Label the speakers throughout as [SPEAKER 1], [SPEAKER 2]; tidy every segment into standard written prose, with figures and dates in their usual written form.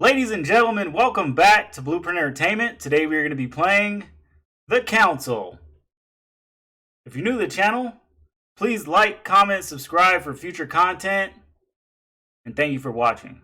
[SPEAKER 1] Ladies and gentlemen, welcome back to Blueprint Entertainment. Today we are going to be playing The Council. If you're new to the channel, please like, comment, subscribe for future content, and thank you for watching.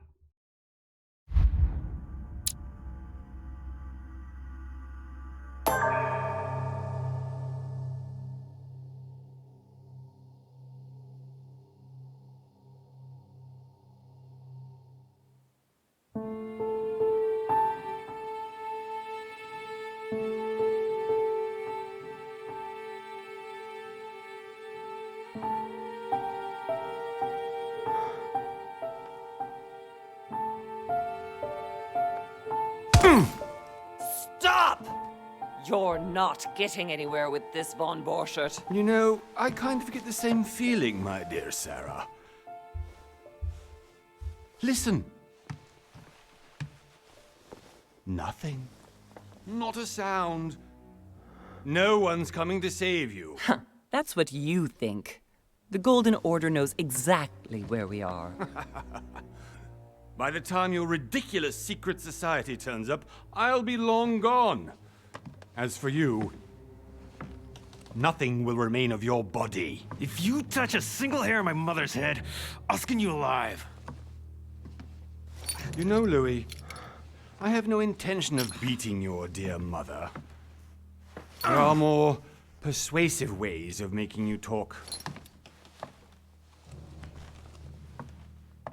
[SPEAKER 2] Stop! You're not getting anywhere with this, Von Borchert.
[SPEAKER 3] You know, I kind of get the same feeling, my dear Sarah. Listen. Nothing. Not a sound. No one's coming to save you.
[SPEAKER 2] That's what you think. The Golden Order knows exactly where we are.
[SPEAKER 3] By the time your ridiculous secret society turns up, I'll be long gone. As for you, nothing will remain of your body.
[SPEAKER 4] If you touch a single hair on my mother's head, I'll skin you alive.
[SPEAKER 3] You know, Louis, I have no intention of beating your dear mother. There are more persuasive ways of making you talk.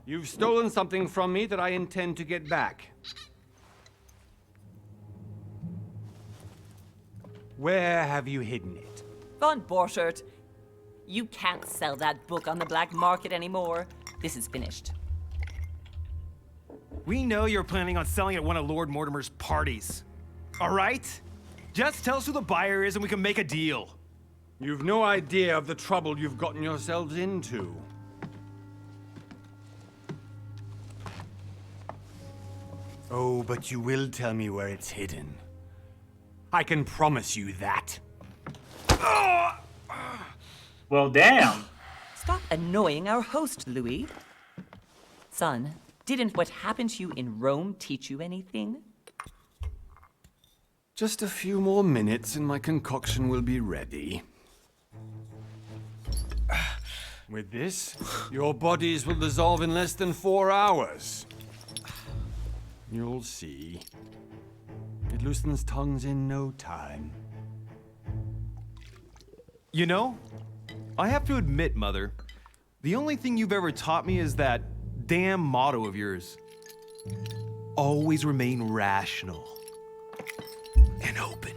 [SPEAKER 3] You've stolen something from me that I intend to get back. Where have you hidden it?
[SPEAKER 2] Von Borchert, you can't sell that book on the black market anymore. This is finished.
[SPEAKER 4] We know you're planning on selling at one of Lord Mortimer's parties. All right? Just tell us who the buyer is and we can make a deal.
[SPEAKER 3] You've no idea of the trouble you've gotten yourselves into. Oh, but you will tell me where it's hidden. I can promise you that.
[SPEAKER 1] Well, damn.
[SPEAKER 2] Stop annoying our host, Louis. Son, didn't what happened to you in Rome teach you anything?
[SPEAKER 3] Just a few more minutes and my concoction will be ready. With this, your bodies will dissolve in less than 4 hours. You'll see. It loosens tongues in no time.
[SPEAKER 4] You know, I have to admit, Mother, the only thing you've ever taught me is that damn motto of yours. Always remain rational. And open.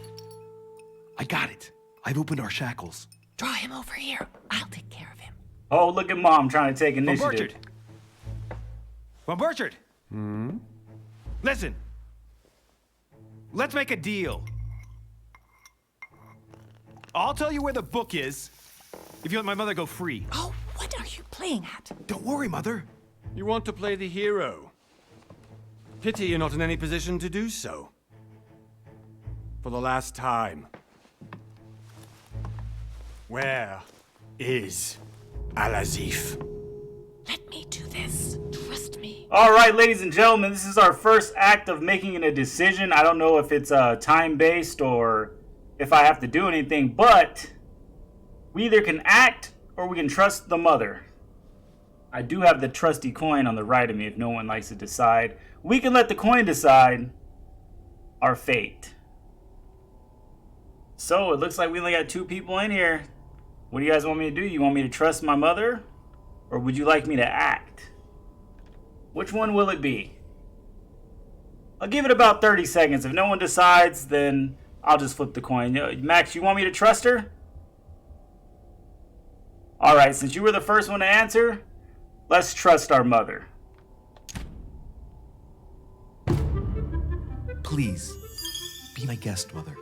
[SPEAKER 4] I got it. I've opened our shackles.
[SPEAKER 2] Draw him over here. I'll take care of him.
[SPEAKER 1] Oh, look at Mom trying to take
[SPEAKER 4] Von
[SPEAKER 1] initiative.
[SPEAKER 4] Von Borchert! Listen. Let's make a deal. I'll tell you where the book is if you let my mother go free.
[SPEAKER 2] Oh, what are you playing at?
[SPEAKER 4] Don't worry, Mother.
[SPEAKER 3] You want to play the hero. Pity you're not in any position to do so. For the last time. Where is Al-Azif?
[SPEAKER 2] Let me do this. Trust me.
[SPEAKER 1] Alright, ladies and gentlemen, this is our first act of making a decision. I don't know if it's time-based or if I have to do anything, but we either can act or we can trust the mother. I do have the trusty coin on the right of me if no one likes to decide. We can let the coin decide our fate. So, it looks like we only got 2 people in here. What do you guys want me to do? You want me to trust my mother? Or would you like me to act? Which one will it be? I'll give it about 30 seconds. If no one decides, then I'll just flip the coin. Max, you want me to trust her? Alright, since you were the first one to answer, let's trust our mother.
[SPEAKER 5] Please, be my guest, Mother.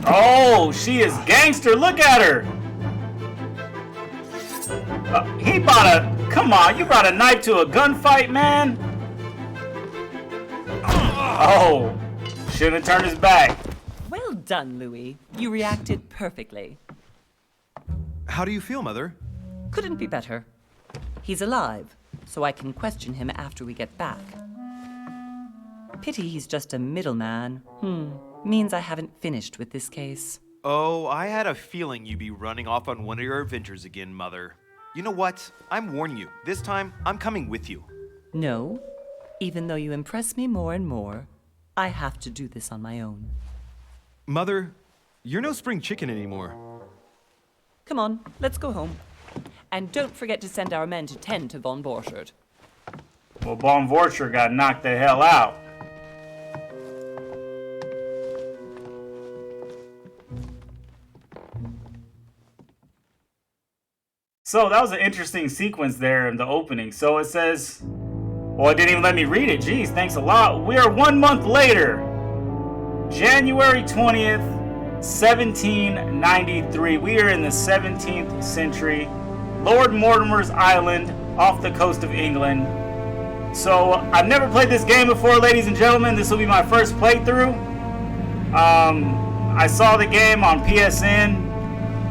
[SPEAKER 1] Oh, she is gangster. Look at her. He brought a... Come on, you brought a knife to a gunfight, man. Oh, shouldn't have turned his back.
[SPEAKER 2] Well done, Louis. You reacted perfectly.
[SPEAKER 4] How do you feel, Mother?
[SPEAKER 2] Couldn't be better. He's alive. so I can question him after we get back. Pity he's just a middleman. Means I haven't finished with this case.
[SPEAKER 4] Oh, I had a feeling you'd be running off on one of your adventures again, Mother. You know what? I'm warning you. This time, I'm coming with you.
[SPEAKER 2] No, even though you impress me more and more, I have to do this on my own.
[SPEAKER 4] Mother, you're no spring chicken anymore.
[SPEAKER 2] Come on, let's go home. And don't forget to send our men to tend to von Borchert.
[SPEAKER 1] Well, Von Vorcher got knocked the hell out. So that was an interesting sequence there in the opening. So it says, well, it didn't even let me read it. Jeez, thanks a lot. We are 1 month later. January 20th, 1793. We are in the 17th century. Lord Mortimer's Island off the coast of England. So I've never played this game before, ladies and gentlemen. This will be my first playthrough. I saw the game on PSN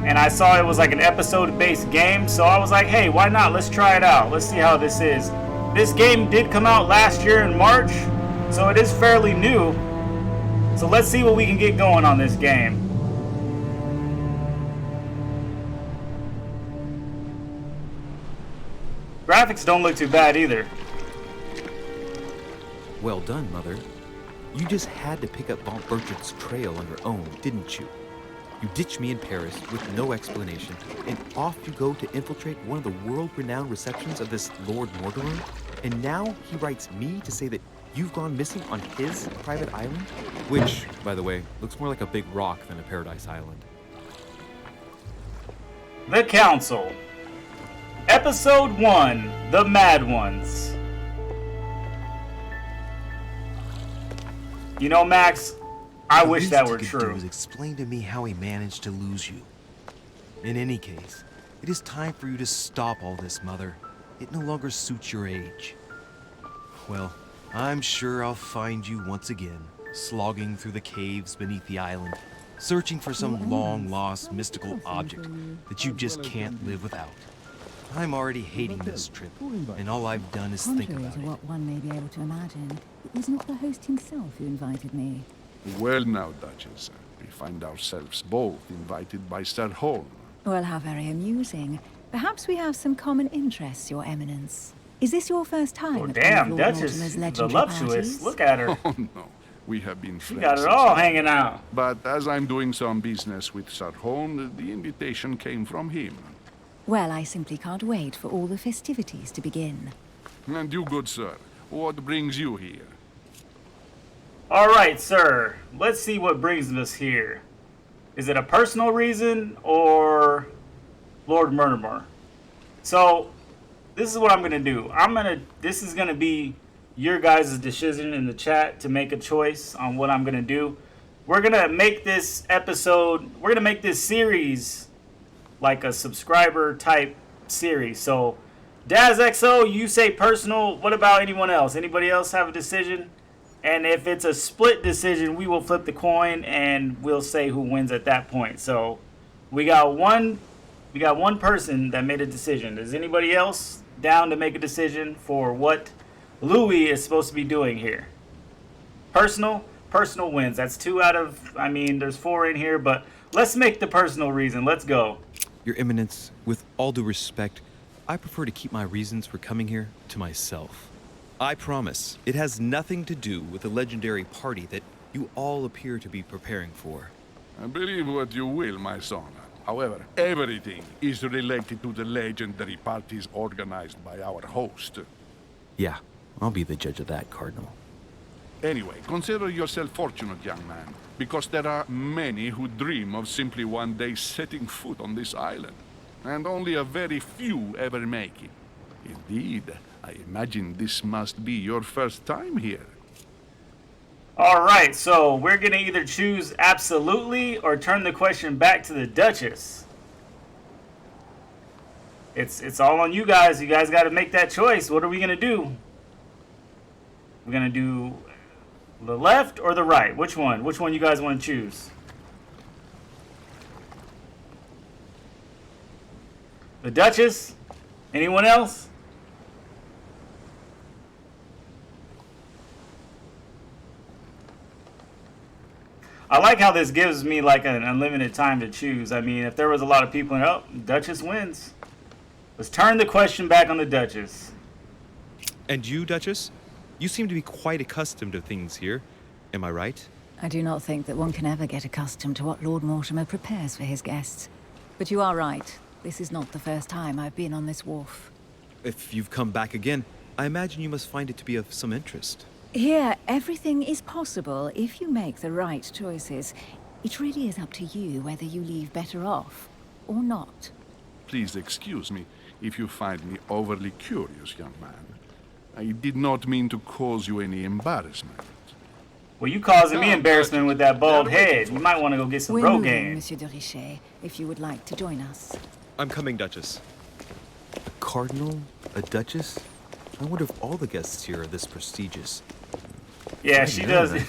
[SPEAKER 1] and I saw it was like an episode-based game. So I was like, hey, why not? Let's try it out. Let's see how this is. This game did come out last year in March, so it is fairly new. So let's see what we can get going on this game. Graphics don't look too bad either.
[SPEAKER 5] Well done, Mother. You just had to pick up von Burchard's trail on your own, didn't you? You ditched me in Paris with no explanation, and off you go to infiltrate one of the world-renowned receptions of this Lord Mortimer? And now he writes me to say that you've gone missing on his private island? Which, by the way, looks more like a big rock than a paradise island.
[SPEAKER 1] The Council. Episode 1, The Mad Ones. You know, Max, I wish that were true.
[SPEAKER 5] Do is explain to me how he managed to lose you. In any case, it is time for you to stop all this, Mother. It no longer suits your age. Well, I'm sure I'll find you once again, slogging through the caves beneath the island, searching for some long-lost mystical object that you just can't live without. I'm already hating this trip, and all I've done is think
[SPEAKER 6] Contrary
[SPEAKER 5] about
[SPEAKER 6] to
[SPEAKER 5] it.
[SPEAKER 6] what one may be able to imagine, it was not the host himself who invited me.
[SPEAKER 7] Well now, Duchess, we find ourselves both invited by Sir Holm.
[SPEAKER 6] Well, how very amusing. Perhaps we have some common interests, Your Eminence. Is this your first time
[SPEAKER 1] Oh,
[SPEAKER 6] at
[SPEAKER 1] damn,
[SPEAKER 6] one of Lord
[SPEAKER 1] Duchess,
[SPEAKER 6] Mortimer's
[SPEAKER 1] the
[SPEAKER 6] legendary
[SPEAKER 1] voluptuous.
[SPEAKER 6] parties?
[SPEAKER 1] Look at her.
[SPEAKER 7] Oh no, we have been
[SPEAKER 1] She
[SPEAKER 7] friends.
[SPEAKER 1] got it
[SPEAKER 7] since
[SPEAKER 1] all
[SPEAKER 7] then.
[SPEAKER 1] hanging out.
[SPEAKER 7] But as I'm doing some business with Sir Holm, the invitation came from him.
[SPEAKER 6] Well, I simply can't wait for all the festivities to begin.
[SPEAKER 7] And you, good sir, what brings you here?
[SPEAKER 1] All right, sir. Let's see what brings us here. Is it a personal reason or Lord Mortimer? So, this is what I'm gonna do. This is gonna be your guys' decision in the chat to make a choice on what I'm gonna do. We're gonna make this series like a subscriber type series. So, DazXO, you say personal. What about anyone else? Anybody else have a decision? And if it's a split decision, we will flip the coin and we'll say who wins at that point. So, we got one person that made a decision. Is anybody else down to make a decision for what Louis is supposed to be doing here? Personal wins. That's 2 out of, there's 4 in here, but let's make the personal reason. Let's go.
[SPEAKER 5] Your Eminence, with all due respect, I prefer to keep my reasons for coming here to myself. I promise, it has nothing to do with the legendary party that you all appear to be preparing for.
[SPEAKER 7] Believe what you will, my son. However, everything is related to the legendary parties organized by our host.
[SPEAKER 5] Yeah, I'll be the judge of that, Cardinal.
[SPEAKER 7] Anyway, consider yourself fortunate, young man, because there are many who dream of simply one day setting foot on this island, and only a very few ever make it. Indeed, I imagine this must be your first time here.
[SPEAKER 1] All right, so we're going to either choose absolutely or turn the question back to the Duchess. It's all on you guys. You guys got to make that choice. What are we going to do? We're going to do the left or the right? Which one? Which one you guys want to choose? The Duchess? Anyone else? I like how this gives me like an unlimited time to choose. I mean, if there was a lot of people in, oh, Duchess wins. Let's turn the question back on the Duchess.
[SPEAKER 5] And you, Duchess? You seem to be quite accustomed to things here. Am I right?
[SPEAKER 6] I do not think that one can ever get accustomed to what Lord Mortimer prepares for his guests. But you are right. This is not the first time I've been on this wharf.
[SPEAKER 5] If you've come back again, I imagine you must find it to be of some interest.
[SPEAKER 6] Here, everything is possible if you make the right choices. It really is up to you whether you leave better off or not.
[SPEAKER 7] Please excuse me if you find me overly curious, young man. I did not mean to cause you any embarrassment.
[SPEAKER 1] Well, you causing me embarrassment with that bald head. You might want to go get some
[SPEAKER 6] We're moving,
[SPEAKER 1] Rogaine.
[SPEAKER 6] Monsieur de Richet, if you would like to join us.
[SPEAKER 5] I'm coming, Duchess. A cardinal? A duchess? I wonder if all the guests here are this prestigious.
[SPEAKER 1] Yeah, she does.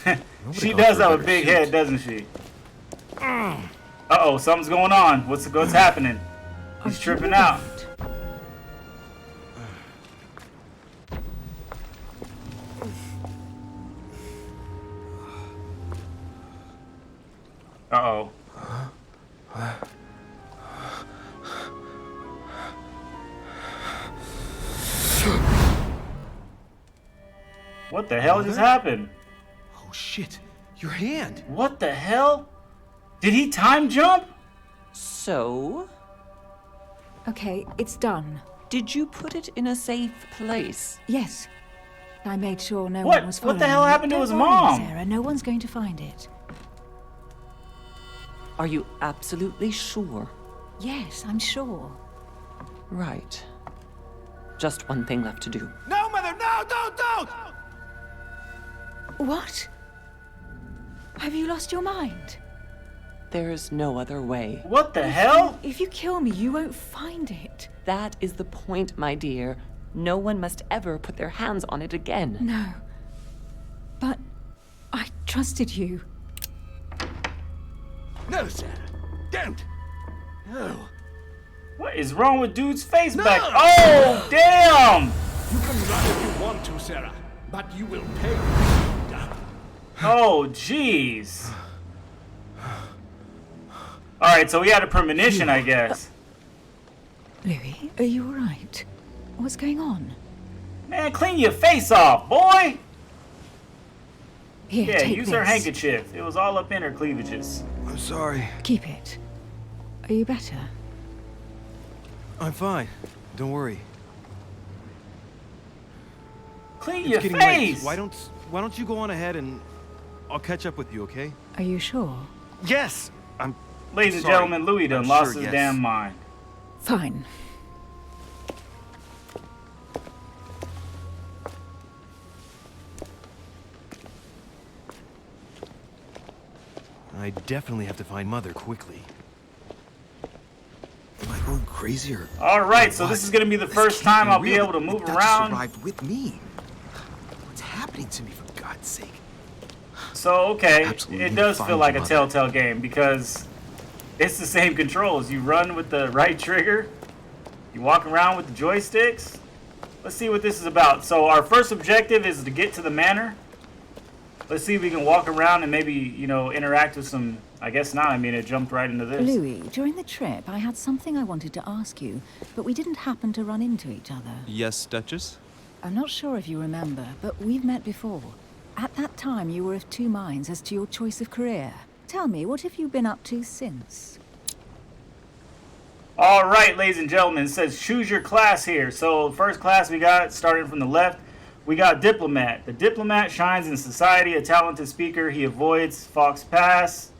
[SPEAKER 1] She does have a big head, doesn't she? Uh-oh, something's going on. What's happening? He's tripping out. Uh-oh. What the hell just happened?
[SPEAKER 5] Oh shit, your hand!
[SPEAKER 1] What the hell? Did he time jump?
[SPEAKER 2] So,
[SPEAKER 6] Okay, it's done.
[SPEAKER 2] did you put it in a safe place?
[SPEAKER 6] Yes. I made sure no
[SPEAKER 1] What?
[SPEAKER 6] one was
[SPEAKER 1] What
[SPEAKER 6] following
[SPEAKER 1] the hell
[SPEAKER 6] me.
[SPEAKER 1] happened to
[SPEAKER 6] Don't
[SPEAKER 1] his
[SPEAKER 6] worry,
[SPEAKER 1] mom?
[SPEAKER 6] Sarah, no one's going to find it.
[SPEAKER 2] Are you absolutely sure?
[SPEAKER 6] Yes, I'm sure.
[SPEAKER 2] Right. Just one thing left to do.
[SPEAKER 4] No, Mother, no, don't!
[SPEAKER 6] What? Have you lost your mind?
[SPEAKER 2] There's no other way.
[SPEAKER 1] What the hell?
[SPEAKER 6] If you kill me, you won't find it.
[SPEAKER 2] That is the point, my dear. No one must ever put their hands on it again.
[SPEAKER 6] No. But I trusted you.
[SPEAKER 7] No, Sarah. Don't. No.
[SPEAKER 1] What is wrong with dude's face back? Oh, damn!
[SPEAKER 7] You can run if you want to, Sarah, but you will pay.
[SPEAKER 1] Oh, jeez. Alright, so we had a premonition, I guess.
[SPEAKER 6] Louis, are you alright? What's going on?
[SPEAKER 1] Man, clean your face off, boy!
[SPEAKER 6] Here,
[SPEAKER 1] Yeah,
[SPEAKER 6] take
[SPEAKER 1] use
[SPEAKER 6] this.
[SPEAKER 1] her handkerchief. It was all up in her cleavages.
[SPEAKER 5] I'm sorry.
[SPEAKER 6] Keep it. Are you better?
[SPEAKER 5] I'm fine. Don't worry.
[SPEAKER 1] Clean
[SPEAKER 5] It's
[SPEAKER 1] your
[SPEAKER 5] getting
[SPEAKER 1] face!
[SPEAKER 5] late. Why don't you go on ahead and I'll catch up with you, okay?
[SPEAKER 6] Are you sure?
[SPEAKER 5] Yes! I'm
[SPEAKER 1] Ladies and
[SPEAKER 5] sorry.
[SPEAKER 1] gentlemen, Louis done
[SPEAKER 5] I'm
[SPEAKER 1] lost
[SPEAKER 5] sure,
[SPEAKER 1] his
[SPEAKER 5] yes.
[SPEAKER 1] damn mind.
[SPEAKER 6] Fine.
[SPEAKER 5] I definitely have to find Mother quickly. Am I going crazy or?
[SPEAKER 1] Alright, so this is gonna be the first time I'll be able to move around.
[SPEAKER 5] Arrived with me. What's happening to me, for God's sake?
[SPEAKER 1] So, okay,
[SPEAKER 5] Absolutely
[SPEAKER 1] it does
[SPEAKER 5] fine,
[SPEAKER 1] feel like a
[SPEAKER 5] Mother.
[SPEAKER 1] Telltale game because it's the same controls. You run with the right trigger, you walk around with the joysticks. Let's see what this is about. So our first objective is to get to the manor. Let's see if we can walk around and maybe, you know, interact with some... I guess not. I mean, it jumped right into this.
[SPEAKER 6] Louis, during the trip, I had something I wanted to ask you, but we didn't happen to run into each other.
[SPEAKER 5] Yes, Duchess?
[SPEAKER 6] I'm not sure if you remember, but we've met before. At that time, you were of two minds as to your choice of career. Tell me, what have you been up to since?
[SPEAKER 1] All right, ladies and gentlemen, it says choose your class here. So first class we got, starting from the left, we got Diplomat. The Diplomat shines in society, a talented speaker. He avoids Fox Pass,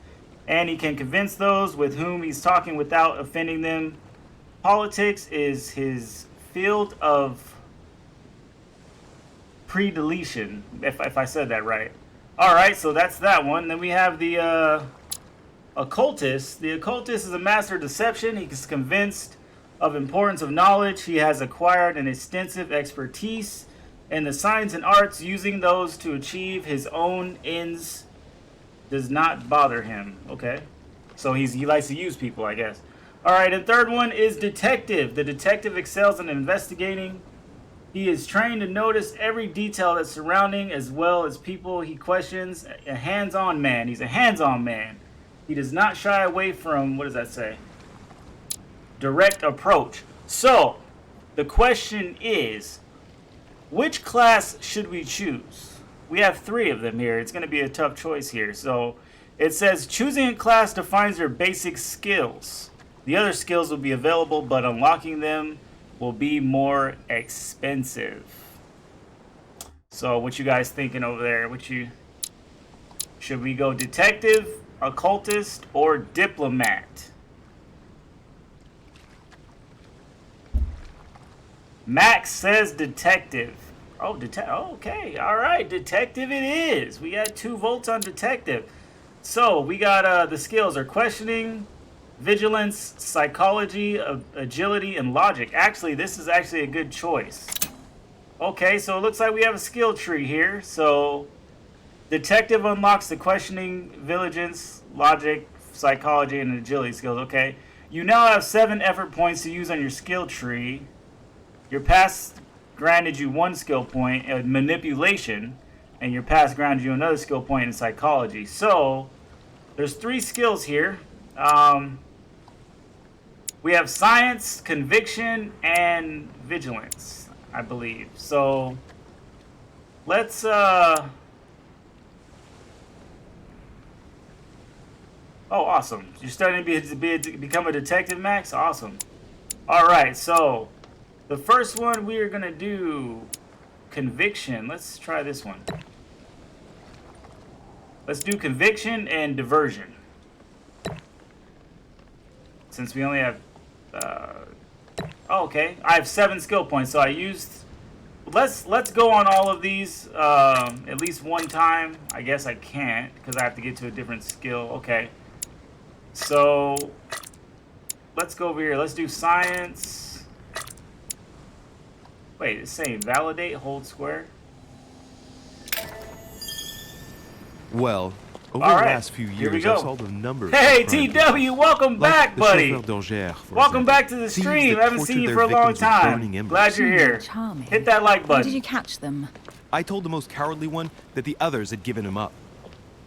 [SPEAKER 1] and he can convince those with whom he's talking without offending them. Politics is his field of predilection, if I said that right. All right, so that's that one. Then we have the Occultist. The Occultist is a master of deception. He's convinced of importance of knowledge. He has acquired an extensive expertise in the science and arts. Using those to achieve his own ends does not bother him. Okay, so he likes to use people, I guess. All right, and third one is Detective. The Detective excels in investigating He is trained to notice every detail that's surrounding as well as people he questions. A hands-on man. He's a hands-on man. He does not shy away from, what does that say? Direct approach. So, the question is, which class should we choose? We have 3 of them here. It's going to be a tough choice here. So, it says choosing a class defines your basic skills. The other skills will be available, but unlocking them will be more expensive. So what you guys thinking over there? Should we go detective, occultist, or diplomat? Max says detective. Oh, okay, all right, detective it is. We got 2 votes on detective. So we got the skills are questioning, vigilance, psychology, agility, and logic. Actually, this is actually a good choice. Okay, so it looks like we have a skill tree here. So, detective unlocks the questioning, vigilance, logic, psychology, and agility skills. Okay, you now have 7 effort points to use on your skill tree. Your past granted you 1 skill point in manipulation, and your past granted you another skill point in psychology. So, there's 3 skills here. We have science, conviction, and vigilance, I believe. So, let's, oh, awesome. You're starting to become a detective, Max? Awesome. Alright, so, the first one we are going to do, conviction. Let's try this one. Let's do conviction and diversion. Since we only have oh, okay, I have 7 skill points, so I used. Let's go on all of these at least one time. I guess I can't because I have to get to a different skill. Okay, so let's go over here. Let's do science. Wait, it's saying validate, hold square.
[SPEAKER 5] Well, over
[SPEAKER 1] All
[SPEAKER 5] the
[SPEAKER 1] right,
[SPEAKER 5] last few
[SPEAKER 1] here we
[SPEAKER 5] years,
[SPEAKER 1] go.
[SPEAKER 5] I've solved a number of
[SPEAKER 1] Hey,
[SPEAKER 5] crimes.
[SPEAKER 1] TW, welcome
[SPEAKER 5] Like
[SPEAKER 1] back,
[SPEAKER 5] the
[SPEAKER 1] buddy.
[SPEAKER 5] chauffeur d'Angers, for
[SPEAKER 1] Welcome
[SPEAKER 5] example.
[SPEAKER 1] back to the
[SPEAKER 5] Thieves
[SPEAKER 1] stream.
[SPEAKER 5] that
[SPEAKER 1] I haven't
[SPEAKER 5] tortured
[SPEAKER 1] seen you
[SPEAKER 5] their
[SPEAKER 1] for a long
[SPEAKER 5] victims with
[SPEAKER 1] time.
[SPEAKER 5] burning embers.
[SPEAKER 1] Glad you're here.
[SPEAKER 6] Charming.
[SPEAKER 1] Hit that like
[SPEAKER 6] How
[SPEAKER 1] button.
[SPEAKER 6] did you catch them?
[SPEAKER 5] I told the most cowardly one that the others had given him up.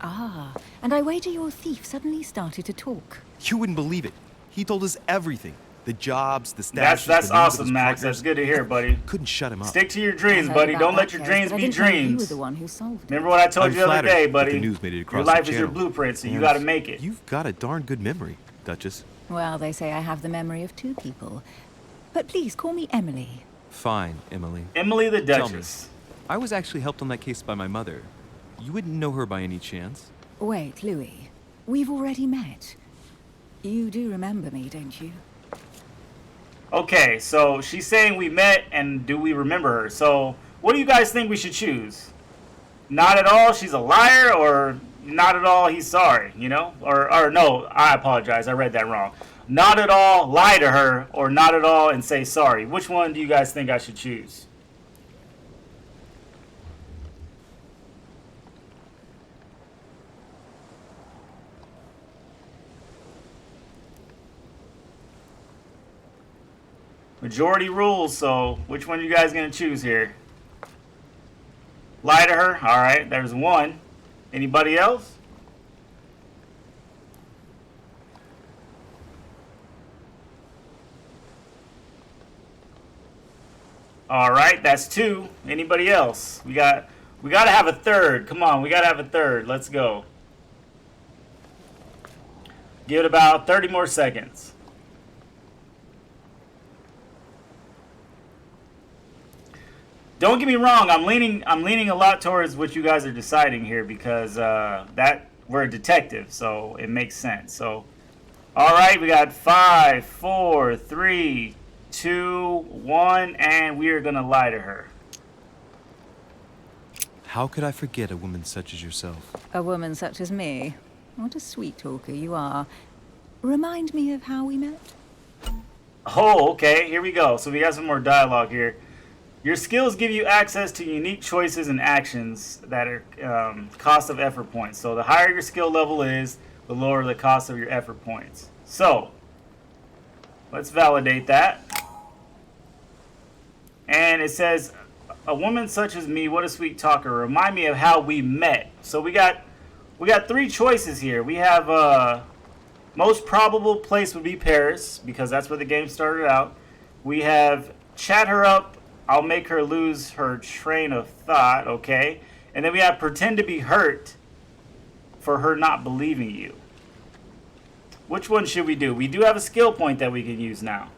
[SPEAKER 6] Ah, and I wager your thief suddenly started to talk.
[SPEAKER 5] You wouldn't believe it. He told us everything. The jobs, the stashes,
[SPEAKER 1] That's
[SPEAKER 5] the names of
[SPEAKER 1] awesome,
[SPEAKER 5] his
[SPEAKER 1] Max.
[SPEAKER 5] partners.
[SPEAKER 1] That's good to hear, buddy.
[SPEAKER 5] Couldn't shut him up.
[SPEAKER 1] Stick to your dreams,
[SPEAKER 6] I heard
[SPEAKER 1] buddy.
[SPEAKER 6] about
[SPEAKER 1] Don't
[SPEAKER 6] that
[SPEAKER 1] let your
[SPEAKER 6] case,
[SPEAKER 1] dreams
[SPEAKER 6] but I
[SPEAKER 1] be
[SPEAKER 6] didn't know You
[SPEAKER 1] dreams.
[SPEAKER 6] were the one who solved it.
[SPEAKER 1] Remember what I told
[SPEAKER 5] I'm
[SPEAKER 1] you the other
[SPEAKER 5] flattered
[SPEAKER 1] day,
[SPEAKER 5] that
[SPEAKER 1] buddy?
[SPEAKER 5] the news made it
[SPEAKER 1] Your
[SPEAKER 5] across
[SPEAKER 1] life
[SPEAKER 5] the
[SPEAKER 1] is your
[SPEAKER 5] channel.
[SPEAKER 1] blueprint, so you
[SPEAKER 5] And
[SPEAKER 1] gotta make it.
[SPEAKER 5] You've got a darn good memory, Duchess.
[SPEAKER 6] Well, they say I have the memory of 2 people. But please call me Emily.
[SPEAKER 5] Fine, Emily.
[SPEAKER 1] Emily the
[SPEAKER 5] Tell me.
[SPEAKER 1] Duchess.
[SPEAKER 5] I was actually helped on that case by my mother. You wouldn't know her by any chance?
[SPEAKER 6] Wait, Louis. We've already met. You do remember me, don't you?
[SPEAKER 1] Okay, so she's saying we met, and do we remember her? So, what do you guys think we should choose? Not at all, she's a liar, or not at all, he's sorry, you know? Or no, I apologize, I read that wrong. Not at all, lie to her, or not at all and say sorry. Which one do you guys think I should choose? Majority rules, so which one are you guys going to choose here? Lie to her? Alright, there's 1. Anybody else? Alright, that's 2. Anybody else? We gotta have a third. Come on, we gotta have a third. Let's go. Give it about 30 more seconds. Don't get me wrong, I'm leaning a lot towards what you guys are deciding here because that we're a detective, so it makes sense. So alright, we got 5, 4, 3, 2, 1, and we are gonna lie to her.
[SPEAKER 5] How could I forget a woman such as yourself?
[SPEAKER 6] A woman such as me? What a sweet talker you are. Remind me of how we met?
[SPEAKER 1] Oh, okay, here we go. So we got some more dialogue here. Your skills give you access to unique choices and actions that are cost of effort points. So the higher your skill level is, the lower the cost of your effort points. So let's validate that. And it says A woman such as me, what a sweet talker. Remind me of how we met. So we got 3 choices here. We have most probable place would be Paris, because that's where the game started out. We have chat her up, I'll make her lose her train of thought, okay? And then we have pretend to be hurt for her not believing you. Which one should we do? We do have a skill point that we can use now.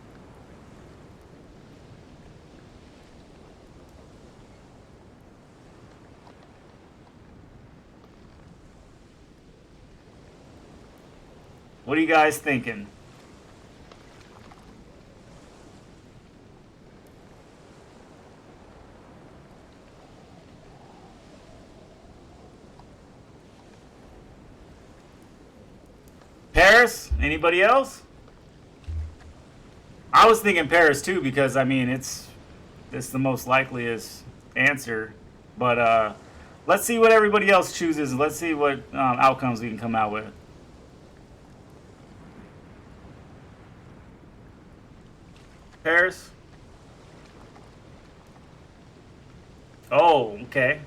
[SPEAKER 1] What are you guys thinking? Paris? Anybody else? I was thinking Paris too, because I mean it's the most likeliest answer. But let's see what everybody else chooses. Let's see what outcomes we can come out with. Paris? Oh, okay.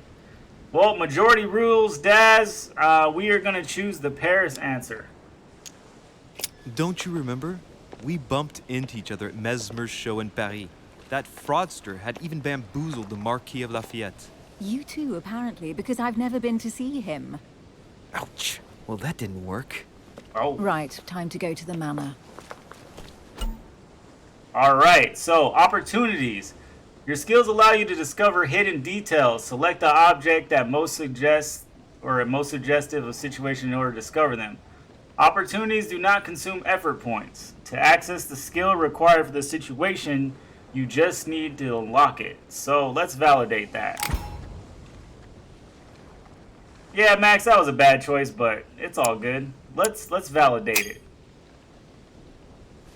[SPEAKER 1] Well, majority rules, Daz. We are going to choose the Paris answer.
[SPEAKER 5] Don't you remember? We bumped into each other at Mesmer's show in Paris. That fraudster had even bamboozled the Marquis of Lafayette.
[SPEAKER 6] You too, apparently, because I've never been to see him.
[SPEAKER 5] Ouch. Well, that didn't work.
[SPEAKER 1] Oh.
[SPEAKER 6] Right, time to go to the manor.
[SPEAKER 1] Alright, so opportunities. Your skills allow you to discover hidden details. Select the object that most suggests or most suggestive of a situation in order to discover them. Opportunities do not consume effort points. To access the skill required for the situation, you just need to unlock it. So let's validate that. Yeah, Max, that was a bad choice, but it's all good. Let's validate it.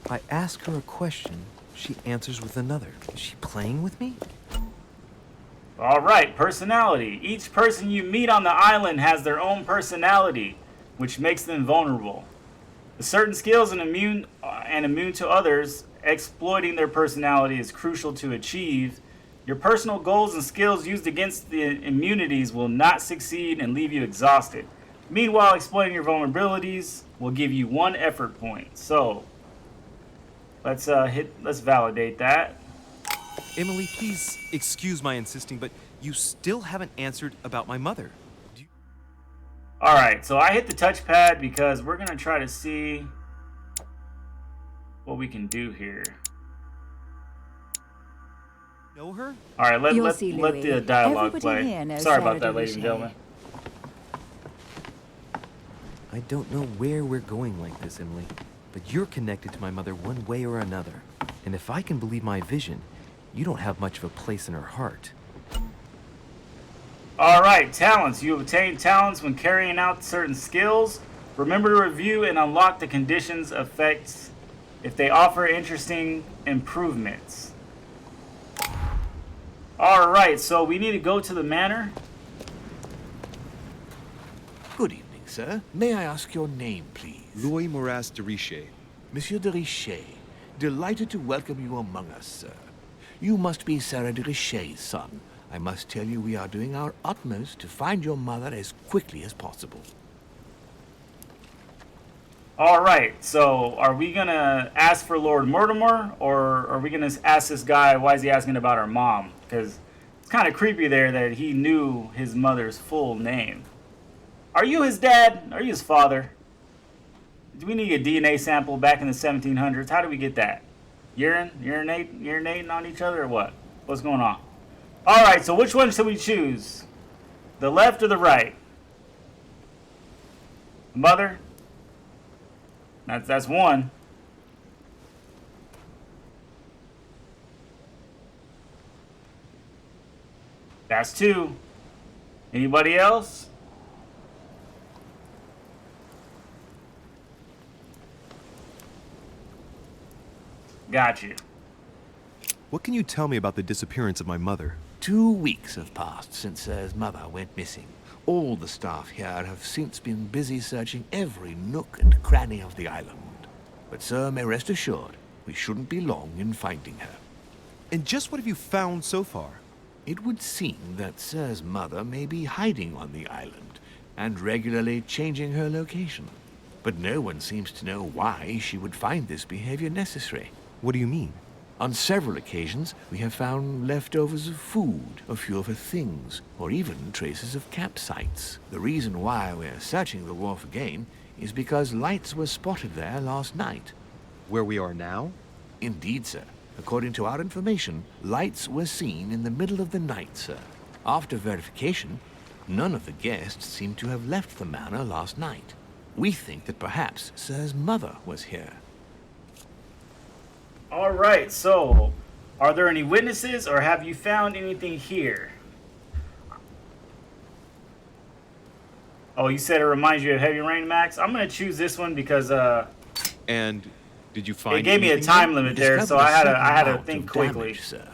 [SPEAKER 5] I ask her a question, she answers with another. Is she playing with me?
[SPEAKER 1] Alright, personality. Each person you meet on the island has their own personality, which makes them vulnerable. With certain skills and immune to others, exploiting their personality is crucial to achieve. Your personal goals and skills used against the immunities will not succeed and leave you exhausted. Meanwhile, exploiting your vulnerabilities will give you 1 effort point. So, let's validate that.
[SPEAKER 5] Emily, please excuse my insisting, but you still haven't answered about my mother.
[SPEAKER 1] Alright, so I hit the touchpad because we're going to try to see what we can do here.
[SPEAKER 5] Know her?
[SPEAKER 1] Alright, let the dialogue
[SPEAKER 6] Everybody
[SPEAKER 1] play.
[SPEAKER 6] here knows
[SPEAKER 1] Sorry
[SPEAKER 6] Sarah
[SPEAKER 1] about that, ladies and
[SPEAKER 6] Duverger.
[SPEAKER 1] gentlemen.
[SPEAKER 5] I don't know where we're going like this, Emily, but you're connected to my mother one way or another. And if I can believe my vision, you don't have much of a place in her heart.
[SPEAKER 1] Alright, talents. You obtain talents when carrying out certain skills. Remember to review and unlock the conditions effects if they offer interesting improvements. Alright, so we need to go to the manor.
[SPEAKER 8] Good evening, sir. May I ask your name, please?
[SPEAKER 5] Louis Moras de Richet.
[SPEAKER 8] Monsieur de Richet. Delighted to welcome you among us, sir. You must be Sarah de Richet's son. I must tell you we are doing our utmost to find your mother as quickly as possible.
[SPEAKER 1] Alright, so are we going to ask for Lord Mortimer, or are we going to ask this guy, why is he asking about our mom? Because it's kind of creepy there that he knew his mother's full name. Are you his dad? Are you his father? Do we need a DNA sample back in the 1700s? How do we get that? Urinating on each other or what? What's going on? Alright, so which one should we choose? The left or the right? Mother? That's one. That's 2. Anybody else? Got you.
[SPEAKER 5] What can you tell me about the disappearance of my mother?
[SPEAKER 8] 2 weeks have passed since Sir's mother went missing. All the staff here have since been busy searching every nook and cranny of the island. But Sir may rest assured, we shouldn't be long in finding her.
[SPEAKER 5] And just what have you found so far?
[SPEAKER 8] It would seem that Sir's mother may be hiding on the island and regularly changing her location. But no one seems to know why she would find this behavior necessary.
[SPEAKER 5] What do you mean?
[SPEAKER 8] On several occasions, we have found leftovers of food, a few of her things, or even traces of campsites. The reason why we're searching the wharf again is because lights were spotted there last night.
[SPEAKER 5] Where we are now?
[SPEAKER 8] Indeed, sir. According to our information, lights were seen in the middle of the night, sir. After verification, none of the guests seem to have left the manor last night. We think that perhaps Sir's mother was here.
[SPEAKER 1] All right, so are there any witnesses or have you found anything here? Oh, you said it reminds you of Heavy Rain, Max? I'm going to choose this one because
[SPEAKER 5] And did you find
[SPEAKER 1] it gave me a
[SPEAKER 5] anything
[SPEAKER 1] time
[SPEAKER 5] there?
[SPEAKER 1] limit there, so I had to
[SPEAKER 8] Amount
[SPEAKER 1] think
[SPEAKER 8] of
[SPEAKER 1] quickly.
[SPEAKER 8] damage, sir,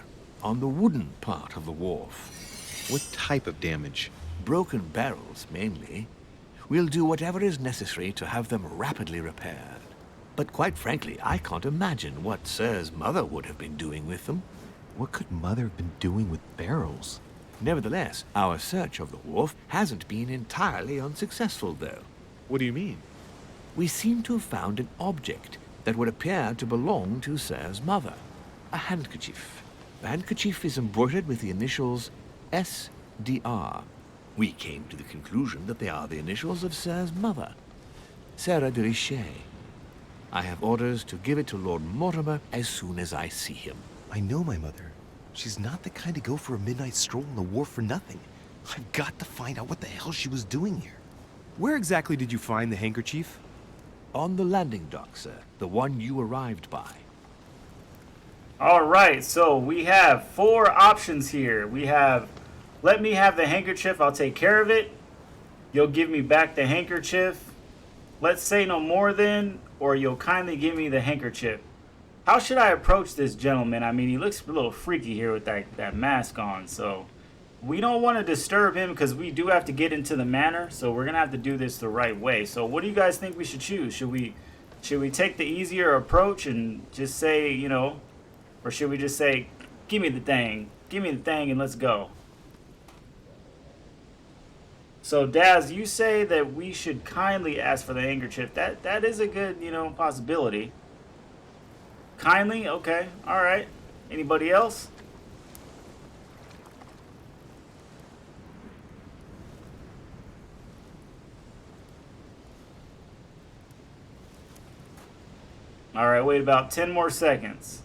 [SPEAKER 8] on the wooden part of the wharf.
[SPEAKER 5] What type of damage?
[SPEAKER 8] Broken barrels, mainly. We'll do whatever is necessary to have them rapidly repaired. But quite frankly, I can't imagine what Sir's mother would have been doing with them.
[SPEAKER 5] What could Mother have been doing with barrels?
[SPEAKER 8] Nevertheless, our search of the wharf hasn't been entirely unsuccessful, though.
[SPEAKER 5] What do you mean?
[SPEAKER 8] We seem to have found an object that would appear to belong to Sir's mother. A handkerchief. The handkerchief is embroidered with the initials SDR. We came to the conclusion that they are the initials of Sir's mother, Sarah de Richet. I have orders to give it to Lord Mortimer as soon as I see him.
[SPEAKER 5] I know my mother. She's not the kind to go for a midnight stroll on the wharf for nothing. I've got to find out what the hell she was doing here. Where exactly did you find the handkerchief?
[SPEAKER 8] On the landing dock, sir. The one you arrived by.
[SPEAKER 1] All right, so we have 4 options here. We have, let me have the handkerchief, I'll take care of it. You'll give me back the handkerchief. Let's say no more then, or you'll kindly give me the handkerchief. How should I approach this gentleman? I mean, he looks a little freaky here with that mask on, so we don't want to disturb him because we do have to get into the manor, so we're going to have to do this the right way. So what do you guys think we should choose? Should we take the easier approach and just say, you know, or should we just say, give me the thing and let's go? So Daz, you say that we should kindly ask for the handkerchief. That is a good, you know, possibility. Kindly? Okay. All right. Anybody else? All right, wait about 10 more seconds.